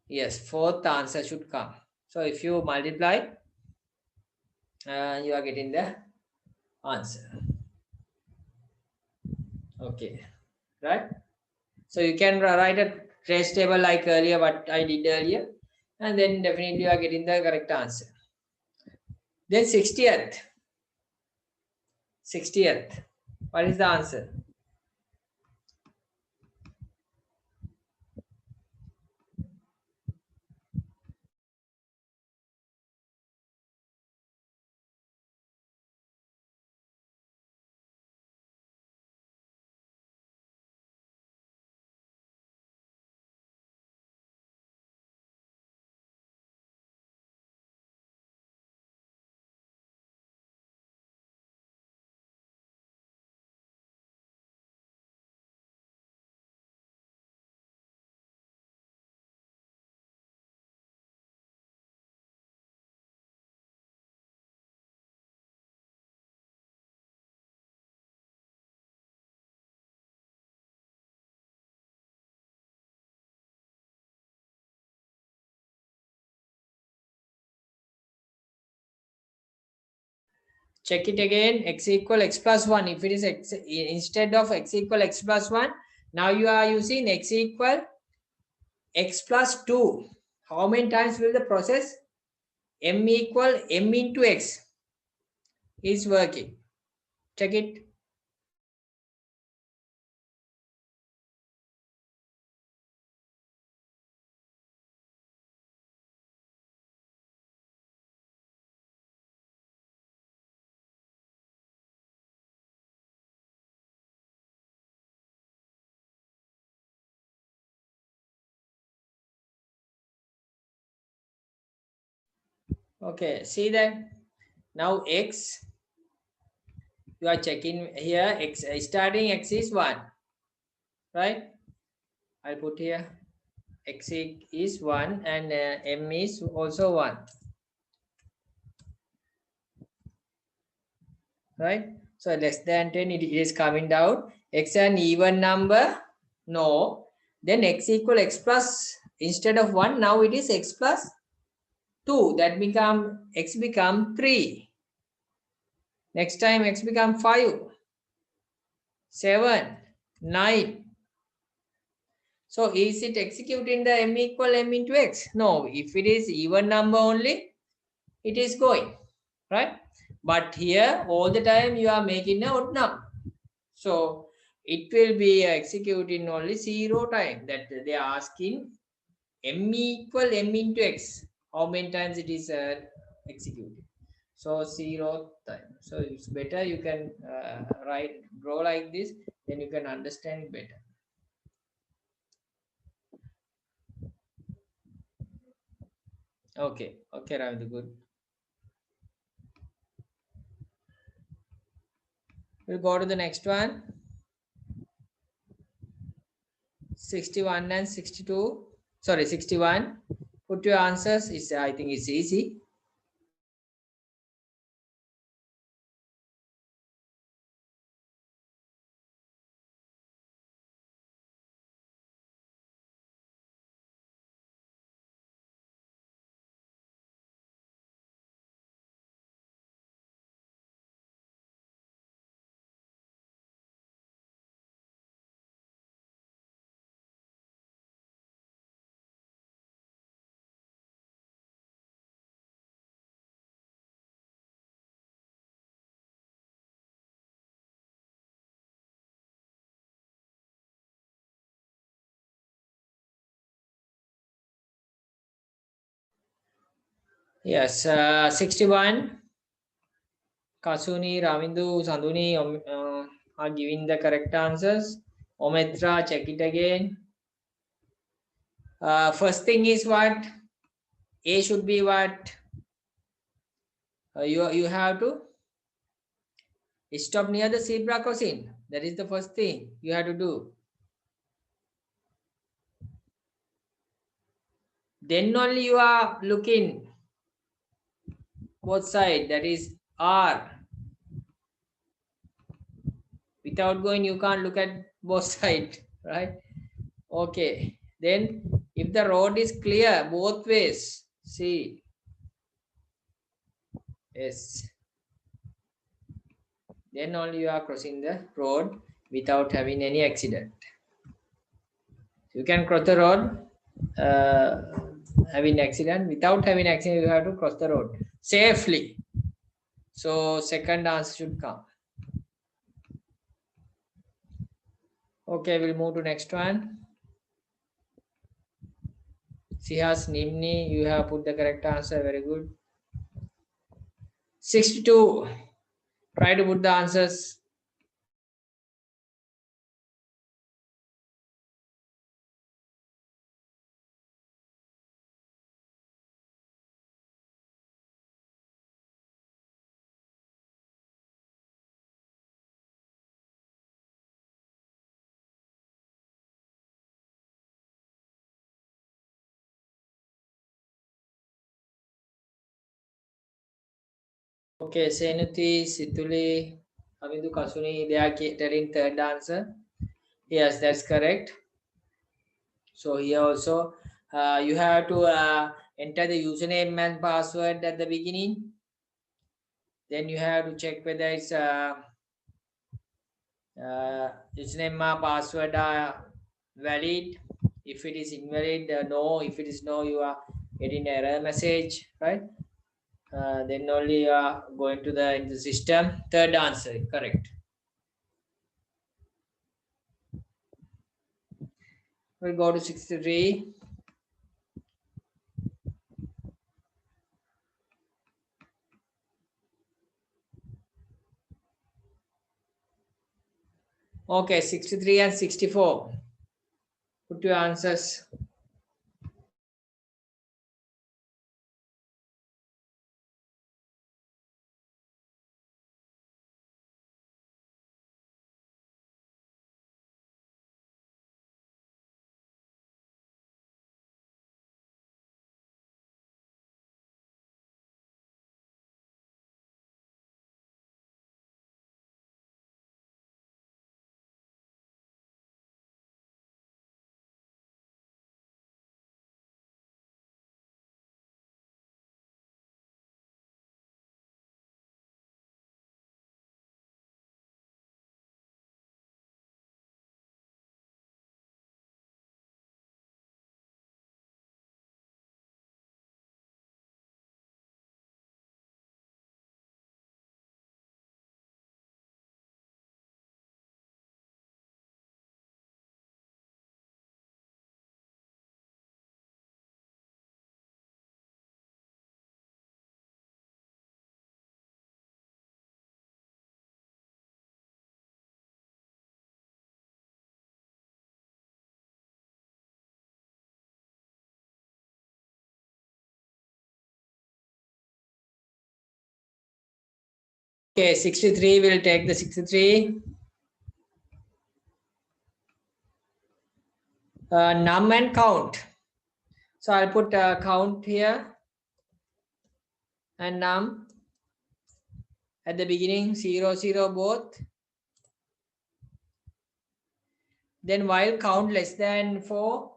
Yes, fourth answer should come. So if you multiply, you are getting the answer. Okay, right? So you can write a trace table like earlier, what I did earlier, and then definitely you are getting the correct answer. Then 60th. 60th. What is the answer? Check it again. X equal x plus 1. If it is x, instead of x equal x plus 1, now you are using x equal x plus 2. How many times will the process m equal m into x is working? Check it. Okay, see that now x, you are checking here, x starting x is 1, right? I'll put here x is 1 and m is also 1, right? So less than 10, it is coming down. X an even number? No. Then x equal x plus, instead of 1, now it is x plus 2. That become x become 3. Next time x become 5, 7, 9. So is it executing the m equal m into x? No. If it is even number only, it is going, right? But here all the time you are making a odd number. So it will be executing only 0 time, that they are asking m equal m into x. How many times it is executed? So 0 time. So it's better you can draw like this, then you can understand it better. Okay, okay, Ravinder, good. We'll go to the next one. 61 and 62. Sorry, 61. Put your answers. I think it's easy. Yes, 61. Kasuni, Ravindu, Sanduni. are giving the correct answers. Omitra, check it again. First thing is what? A should be what? You have to stop near the zebra crossing. That is the first thing you have to do. Then only you are looking both sides. That is R. Without going, you can't look at both sides, right? Okay. Then if the road is clear both ways, see. Yes. Then only you are crossing the road without having any accident. You can cross the road having accident. Without having accident, you have to cross the road safely. So second answer should come. Okay, we'll move to next one. Sihas Nimni, you have put the correct answer. Very good. 62. Try to put the answers. Okay, Senuti, Situli, Avindu Kasuni, they are telling third answer. Yes, that's correct. So here also, you have to enter the username and password at the beginning. Then you have to check whether it's username or password are valid. If it is invalid, no. If it is no, you are getting error message, right? Then only you are going to in the system. Third answer, correct. We'll go to 63. Okay, 63 and 64. Put your answers. Okay, 63, we'll take the 63. Num and count. So I'll put count here and num at the beginning, 0, 0 both. Then while count less than 4,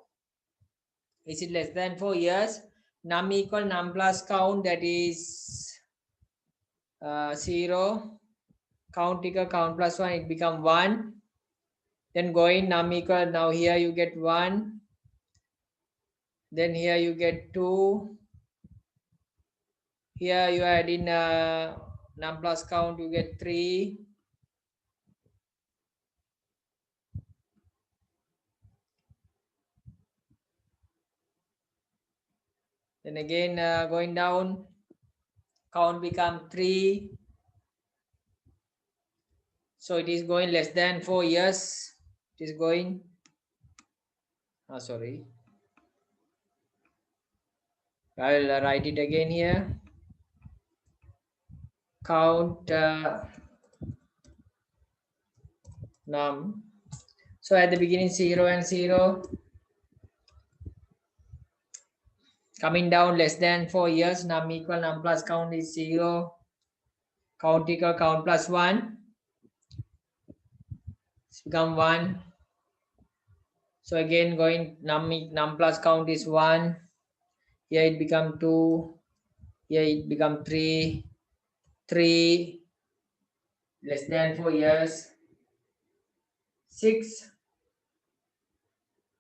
is it less than 4? Yes. Num equal num plus count, that is 0. Count equal count plus 1, it become 1. Then going num equal, now here you get 1. Then here you get 2. Here you add in num plus count, you get 3. Then again going down, count become 3. So it is going less than 4 years. It is going, sorry, I will write it again here. Count num. So at the beginning 0 and 0. Coming down less than 4 years, num equal num plus count is 0. Count equal count plus 1. It's become 1. So again going num plus count is 1. Here it become 2. Here it become 3. 3 less than 4 years. 6.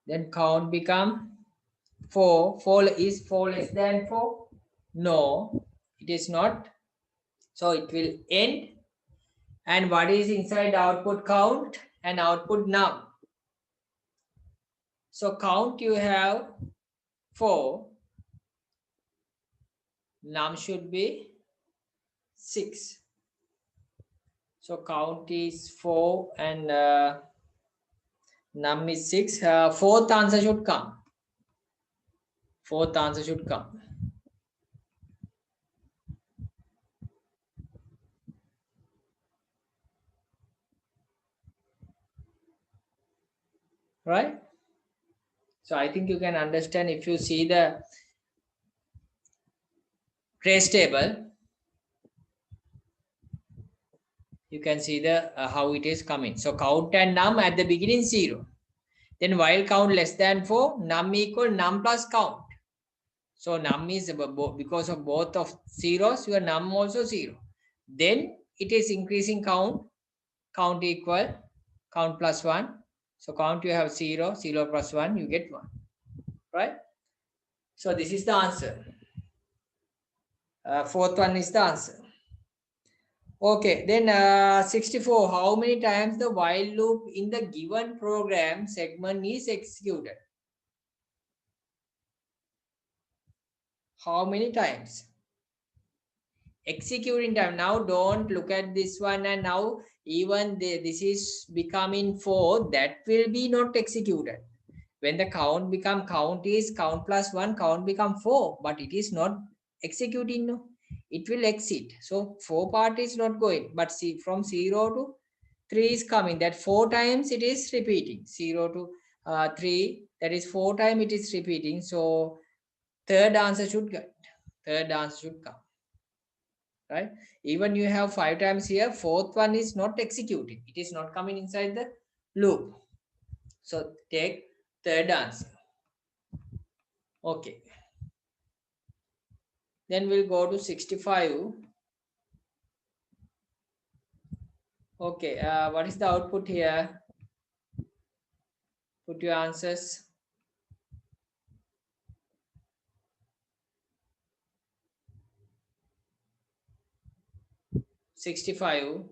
Then count become 4. 4 is 4 less than 4? No, it is not. So it will end. And what is inside output count and output num? So count you have 4. Num should be 6. So count is 4 and num is 6. Fourth answer should come. Fourth answer should come. Right? So I think you can understand if you see the trace table. You can see the how it is coming. So count and num at the beginning 0. Then while count less than 4, num equal num plus count. So num is because of both of zeros, your num also 0. Then it is increasing count. Count equal count plus 1. So count you have 0, 0 plus 1, you get 1. Right? So this is the answer. Fourth one is the answer. Okay, then 64. How many times the while loop in the given program segment is executed? How many times? Executing time. Now don't look at this one, and now even this is becoming 4. That will be not executed. When the count become count is count plus 1, count become 4, but it is not executing. No, it will exit. So 4 part is not going, but see from 0 to 3 is coming. That 4 times it is repeating. 0 to 3, that is 4 times it is repeating. So third answer should get. Third answer should come. Right? Even you have 5 times here, fourth one is not executing. It is not coming inside the loop. So take third answer. Okay. Then we'll go to 65. Okay, what is the output here? Put your answers. $65.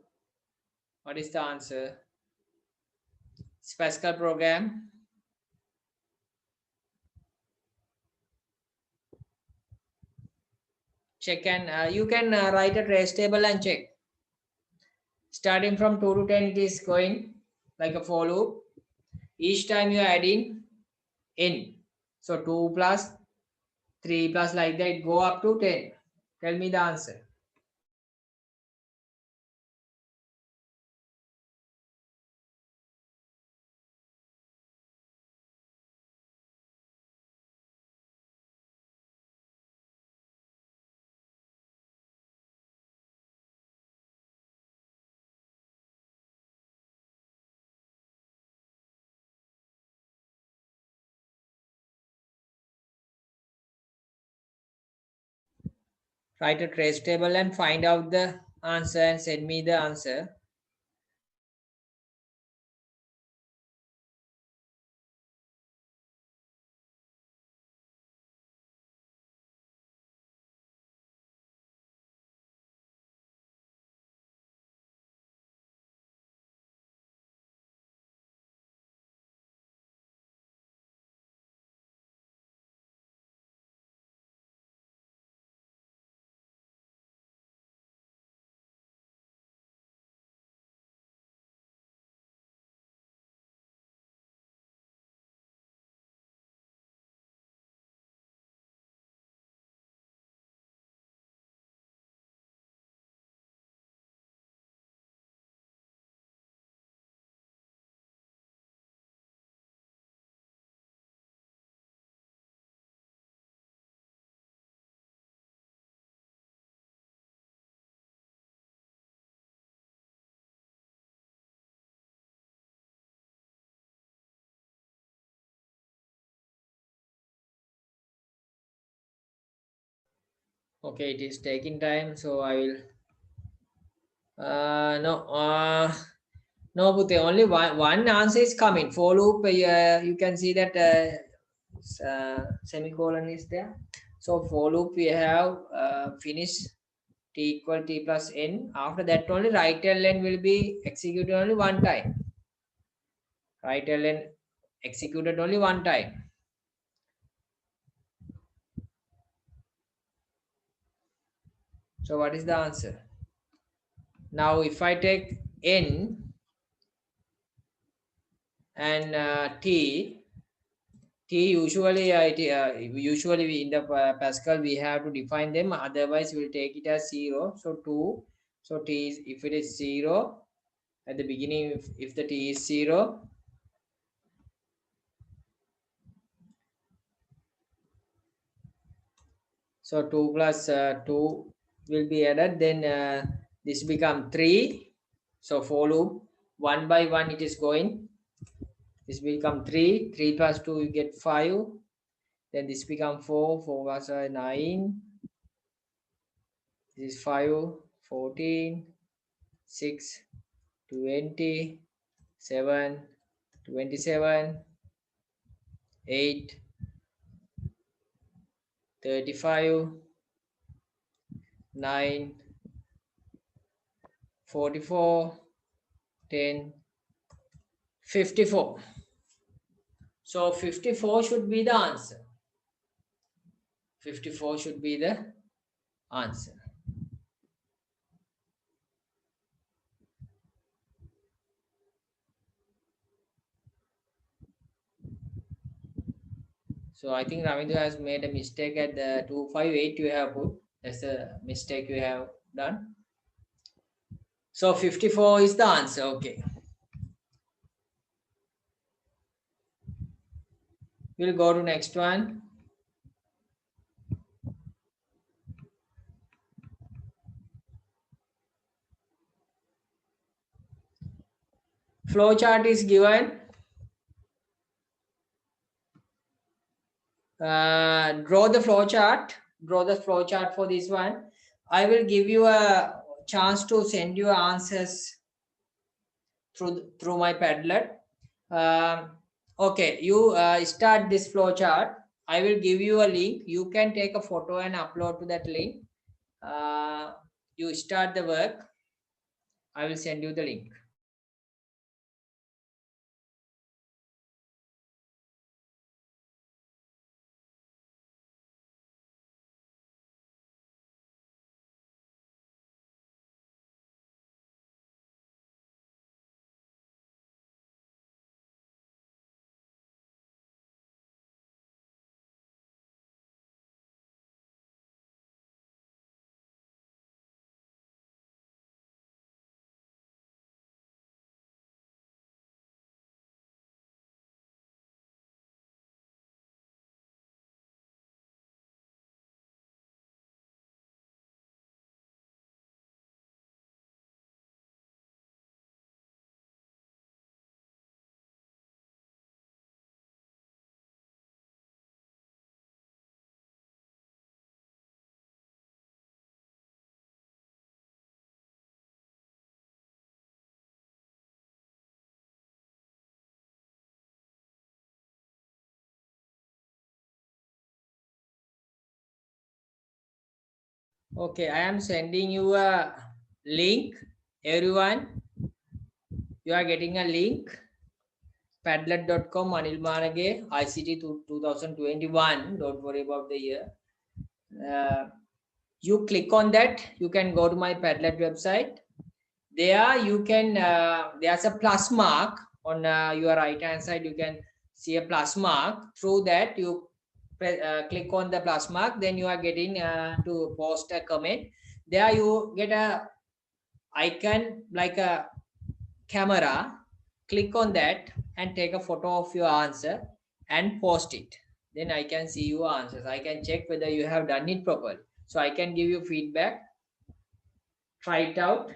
What is the answer? It's Pascal program. Check and you can write a trace table and check. Starting from 2 to 10, it is going like a for loop. Each time you are adding n. So 2 plus 3 plus like that, go up to 10. Tell me the answer. Write a trace table and find out the answer and send me the answer. Okay, it is taking time, so I will no no Pute, only one answer is coming. For loop, you can see that semicolon is there. So for loop we have finish t equal t plus n. After that only right ln will be executed only one time. Right ln executed only one time. So what is the answer? Now if I take n and t usually usually in the Pascal we have to define them, otherwise we'll take it as 0. So 2, so t is, if it is 0 at the beginning, if the t is 0, so 2 plus 2 will be added, then this become 3. So for loop 1 by 1 it is going, this will become 3, 3 plus 2 you get 5, then this become 4, 4 plus 9, this is 5, 14, 6, 20, 7, 27, 8, 35, 9, 44, 10, 54. So 54 should be the answer. 54 should be the answer. So I think Ravindra has made a mistake at the 258 you have put. That's a mistake you have done. So 54 is the answer. Okay. We'll go to next one. Flowchart is given. Draw the flowchart for this one. I will give you a chance to send your answers through my Padlet. Okay, you start this flowchart. I will give you a link. You can take a photo and upload to that link. You start the work. I will send you the link. Okay, I am sending you a link. Everyone, you are getting a link. Padlet.com, Anil Manage, ICT 2021. Don't worry about the year. You click on that. You can go to my Padlet website. There you can, there's a plus mark on your right hand side. You can see a plus mark. Through that, you click on the plus mark. Then you are getting to post a comment. There you get a icon like a camera. Click on that and take a photo of your answer and post it. Then I can see your answers. I can check whether you have done it properly. So I can give you feedback. Try it out.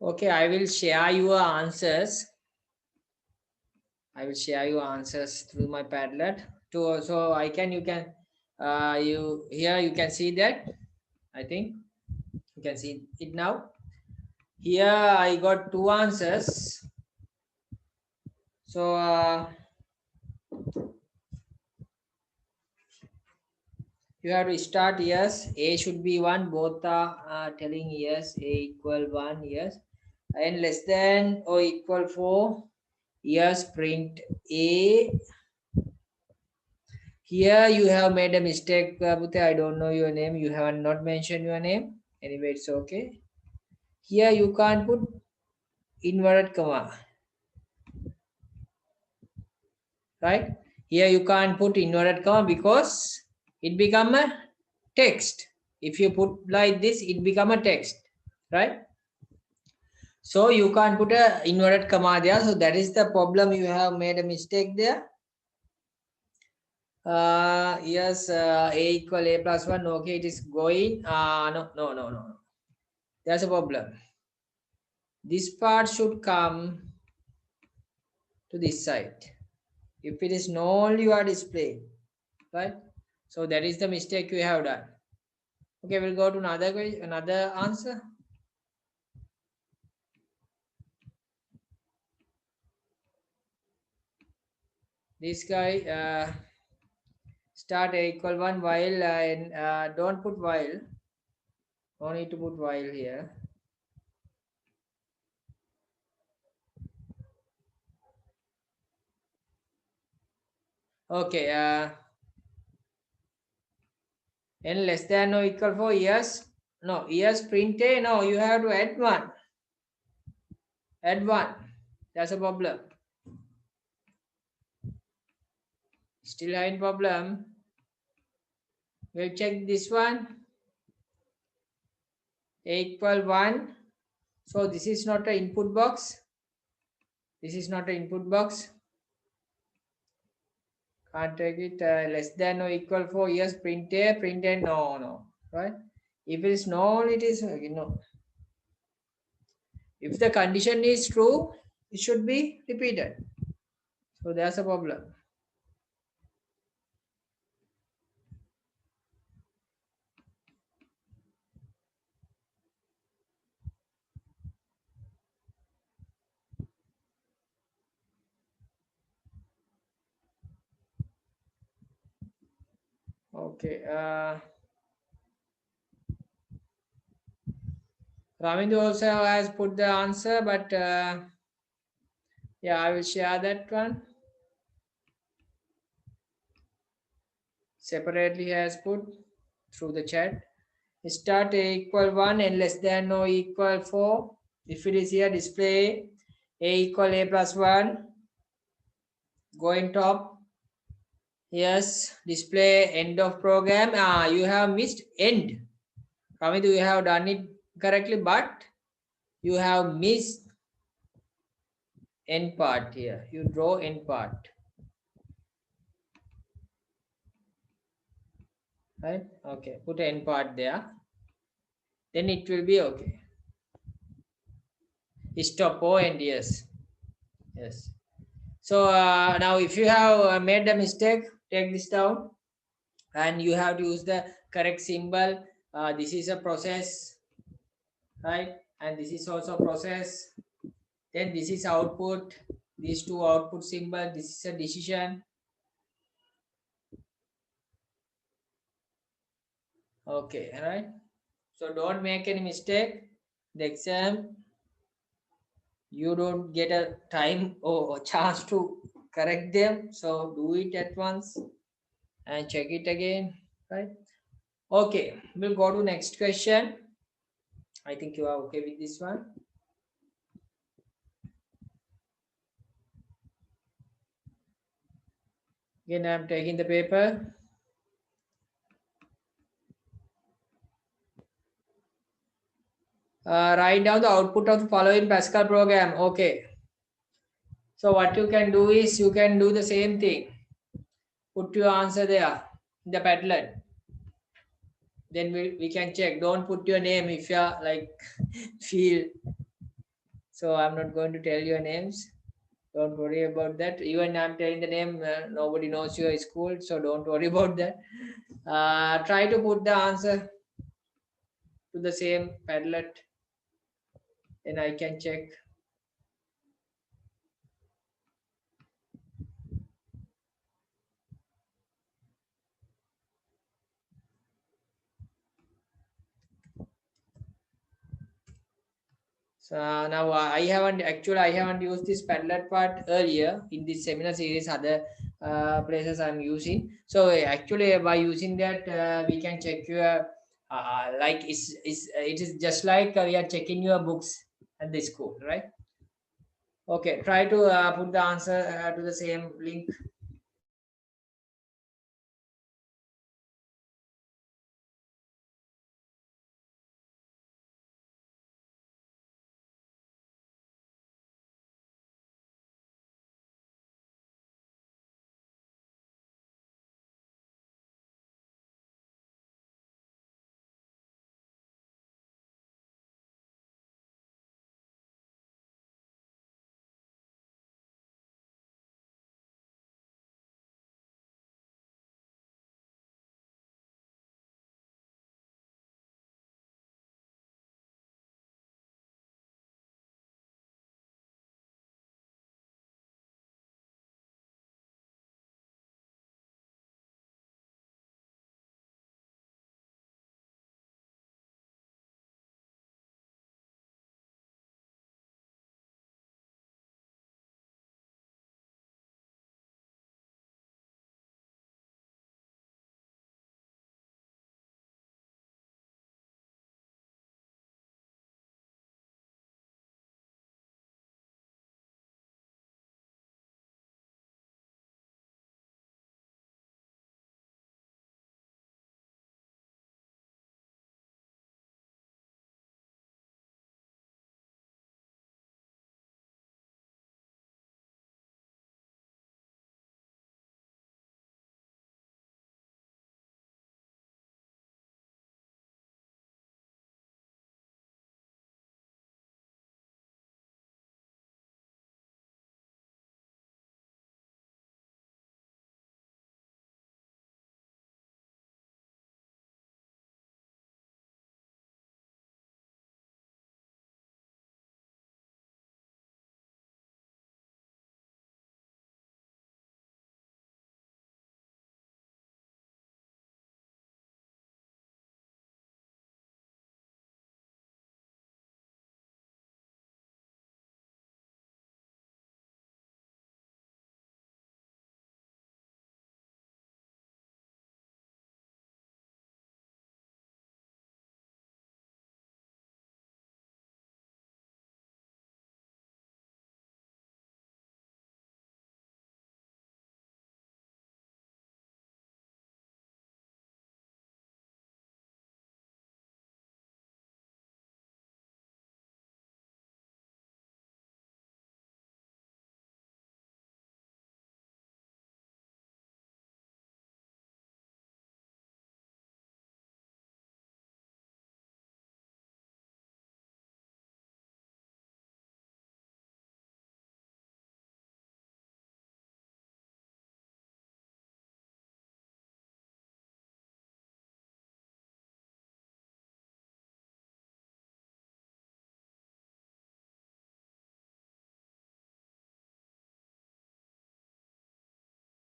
Okay, I will share your answers. I will share your answers through my Padlet. So I can, you can, you here you can see that. I think you can see it now. Here I got two answers. So you have to start yes. A should be 1. Both are telling yes. A equal 1. Yes. And less than or equal 4. Yes. Print A. Here you have made a mistake, Bhute. I don't know your name. You have not mentioned your name. Anyway, it's okay. Here you can't put inverted comma. Right? Here you can't put inverted comma because it become a text. If you put like this, it become a text. Right? So you can't put a inverted comma there. So that is the problem. You have made a mistake there. Yes, a equal a plus 1. Okay, it is going. No. There's a problem. This part should come to this side. If it is null, you are displaying. Right? So that is the mistake you have done. Okay, we'll go to another answer. This guy start a equal 1 while and don't put while. No need to put while here. Okay, n less than or equal for yes. No, yes print a. No, you have to add 1. Add 1. That's a problem. Still having problem. We'll check this one. A equal 1. So this is not an input box. This is not an input box. Can't take it. Less than or equal for yes print a. No. Right? If it is null, it is no. If the condition is true, it should be repeated. So that's a problem. Okay. Ramindu also has put the answer, but yeah, I will share that one. Separately he has put through the chat. Start a equal 1 and less than or equal 4. If it is here, display a equal a plus 1. Go in top. Yes, display end of program. You have missed end. Ramindu, you have done it correctly, but you have missed end part here. You draw end part. Right? Okay, put end part there. Then it will be okay. Stop O and yes. Yes. So now if you have made a mistake, take this down and you have to use the correct symbol. This is a process, right? And this is also process. Then this is output. These two output symbol. This is a decision. Okay, all right. So don't make any mistake. The exam, you don't get a time or chance to correct them. So do it at once and check it again, right? Okay, we'll go to next question. I think you are okay with this one. Again, I'm taking the paper. Write down the output of the following Pascal program. Okay. So what you can do is you can do the same thing. Put your answer there in the Padlet. Then we can check. Don't put your name if you are like feel So I'm not going to tell your names. Don't worry about that. Even I'm telling the name, nobody knows your school, so don't worry about that. Try to put the answer to the same Padlet, then I can check. So now I haven't used this Padlet part earlier in this seminar series. Other places I'm using. So actually by using that we can check your like it is just like we are checking your books at the school, right? Okay, try to put the answer to the same link.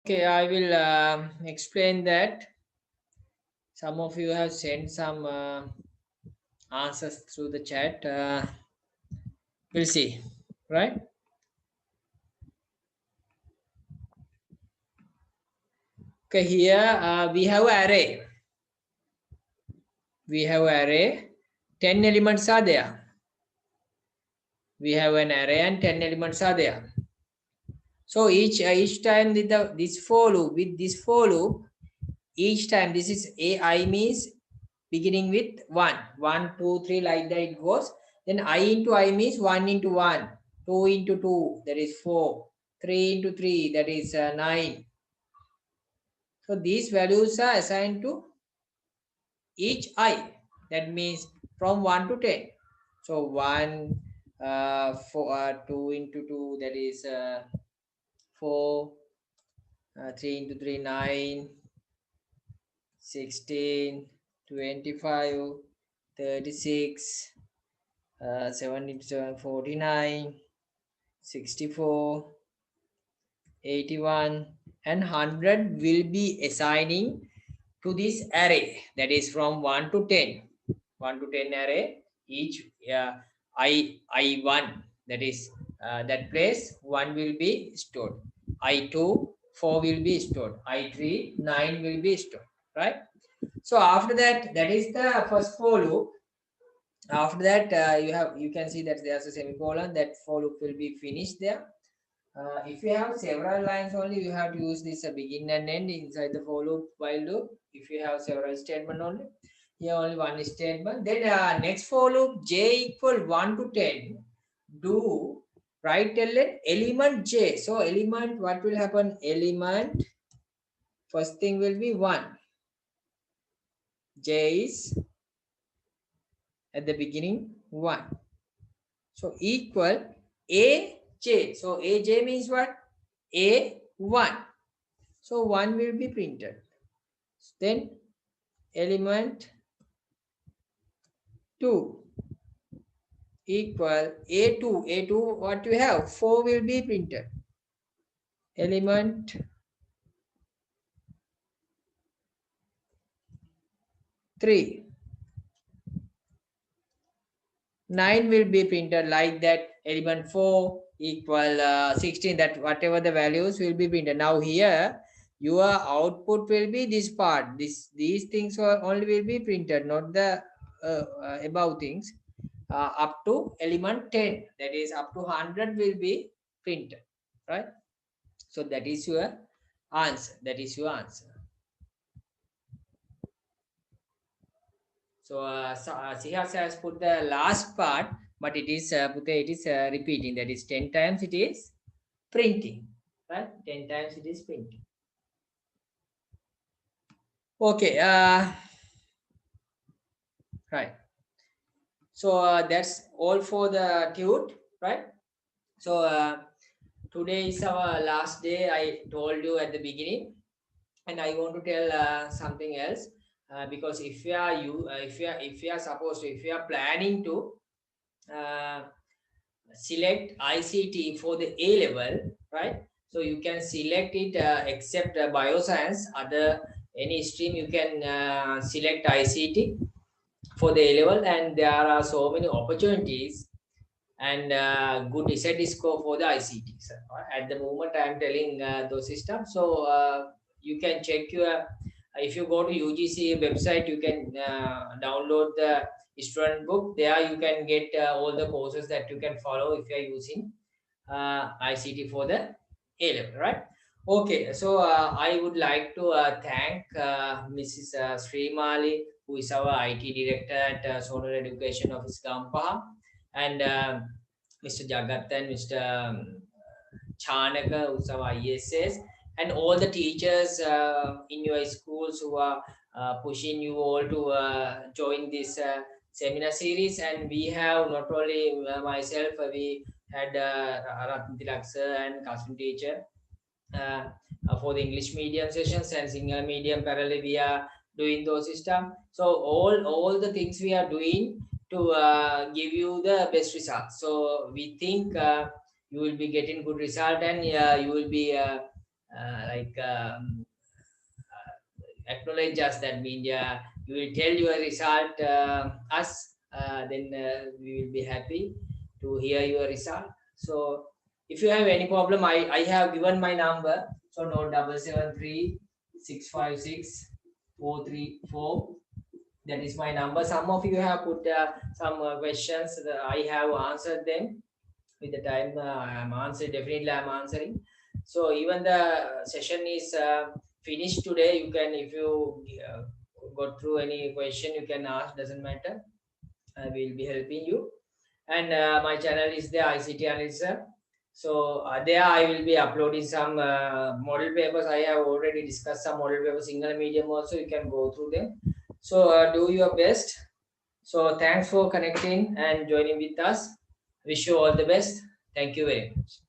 Okay, I will explain that. Some of you have sent some answers through the chat. We'll see, right? Okay, here we have array. We have array. 10 elements are there. We have an array and 10 elements are there. So each time with this for loop, each time this is ai means beginning with 1, 1, 2, 3, like that it goes. Then I into I means 1 into 1, 2 into 2, that is 4, 3 into 3, that is 9. So these values are assigned to each I. That means from 1 to 10. So 1, 2 into 2, that is 4, 3 into 3, 9, 16, 25, 36, 7 into 7, 49, 64, 81, and 100 will be assigning to this array, that is from 1 to 10. 1 to 10 array, each I1, that is that place 1 will be stored, I2 4 will be stored, I3 9 will be stored, right? So after that, that is the first for loop. After that, you can see that there's a semicolon, that for loop will be finished there. If you have several lines only, you have to use this begin and end inside the for loop, while loop. If you have several statement only, here only one statement. Then next for loop, j equal 1 to 10. Do write element j. So element, what will happen? Element, first thing will be 1. J is at the beginning 1. So equal aj. So aj means what? A1. So 1 will be printed. Then element 2 equal A2. A2, what you have? 4 will be printed. Element 3. 9 will be printed like that. Element 4 equal 16. That whatever the values will be printed. Now here your output will be this part. These things only will be printed, not the above things. Up to element 10, that is up to 100 will be printed, right? So that is your answer. That is your answer. So Sihas has put the last part, but it is repeating. That is 10 times it is printing, right? 10 times it is printing. Okay. Right. So that's all for the tute, right? So today is our last day. I told you at the beginning, and I want to tell something else. Because if you are if you are planning to uh, select ICT for the A level, right? So you can select it except bioscience, other any stream you can select ICT for the A level, and there are so many opportunities and good Z score for the ICT. So, at the moment, I am telling those systems. So you can check your. If you go to UGC website, you can download the student book. There you can get all the courses that you can follow if you are using ICT for the A level, right? Okay, so I would like to thank Mrs. Srimali, who is our IT director at Zonal Education Office-Gampaha, and Mr. Jagat and Mr. Chanaka, who's our ISS, and all the teachers in your schools who are pushing you all to join this seminar series. And we have not only myself, we had Ratnatilak sir and Kasum teacher uh, for the English medium sessions, and single medium parallel we are doing those system. So all the things we are doing to give you the best results. So we think you will be getting good result, and you will be like acknowledge us. That means you will tell your result us, then we will be happy to hear your result. So if you have any problem, I have given my number. So note 773-656-434. That is my number. Some of you have put some questions that I have answered them. With the time I'm answering, definitely I'm answering. So even the session is finished today. You can, if you go through any question, you can ask, doesn't matter. I will be helping you. And my channel is the ICT analyzer. So there I will be uploading some model papers. I have already discussed some model papers, single medium also. You can go through them. So do your best. So thanks for connecting and joining with us. Wish you all the best. Thank you very much.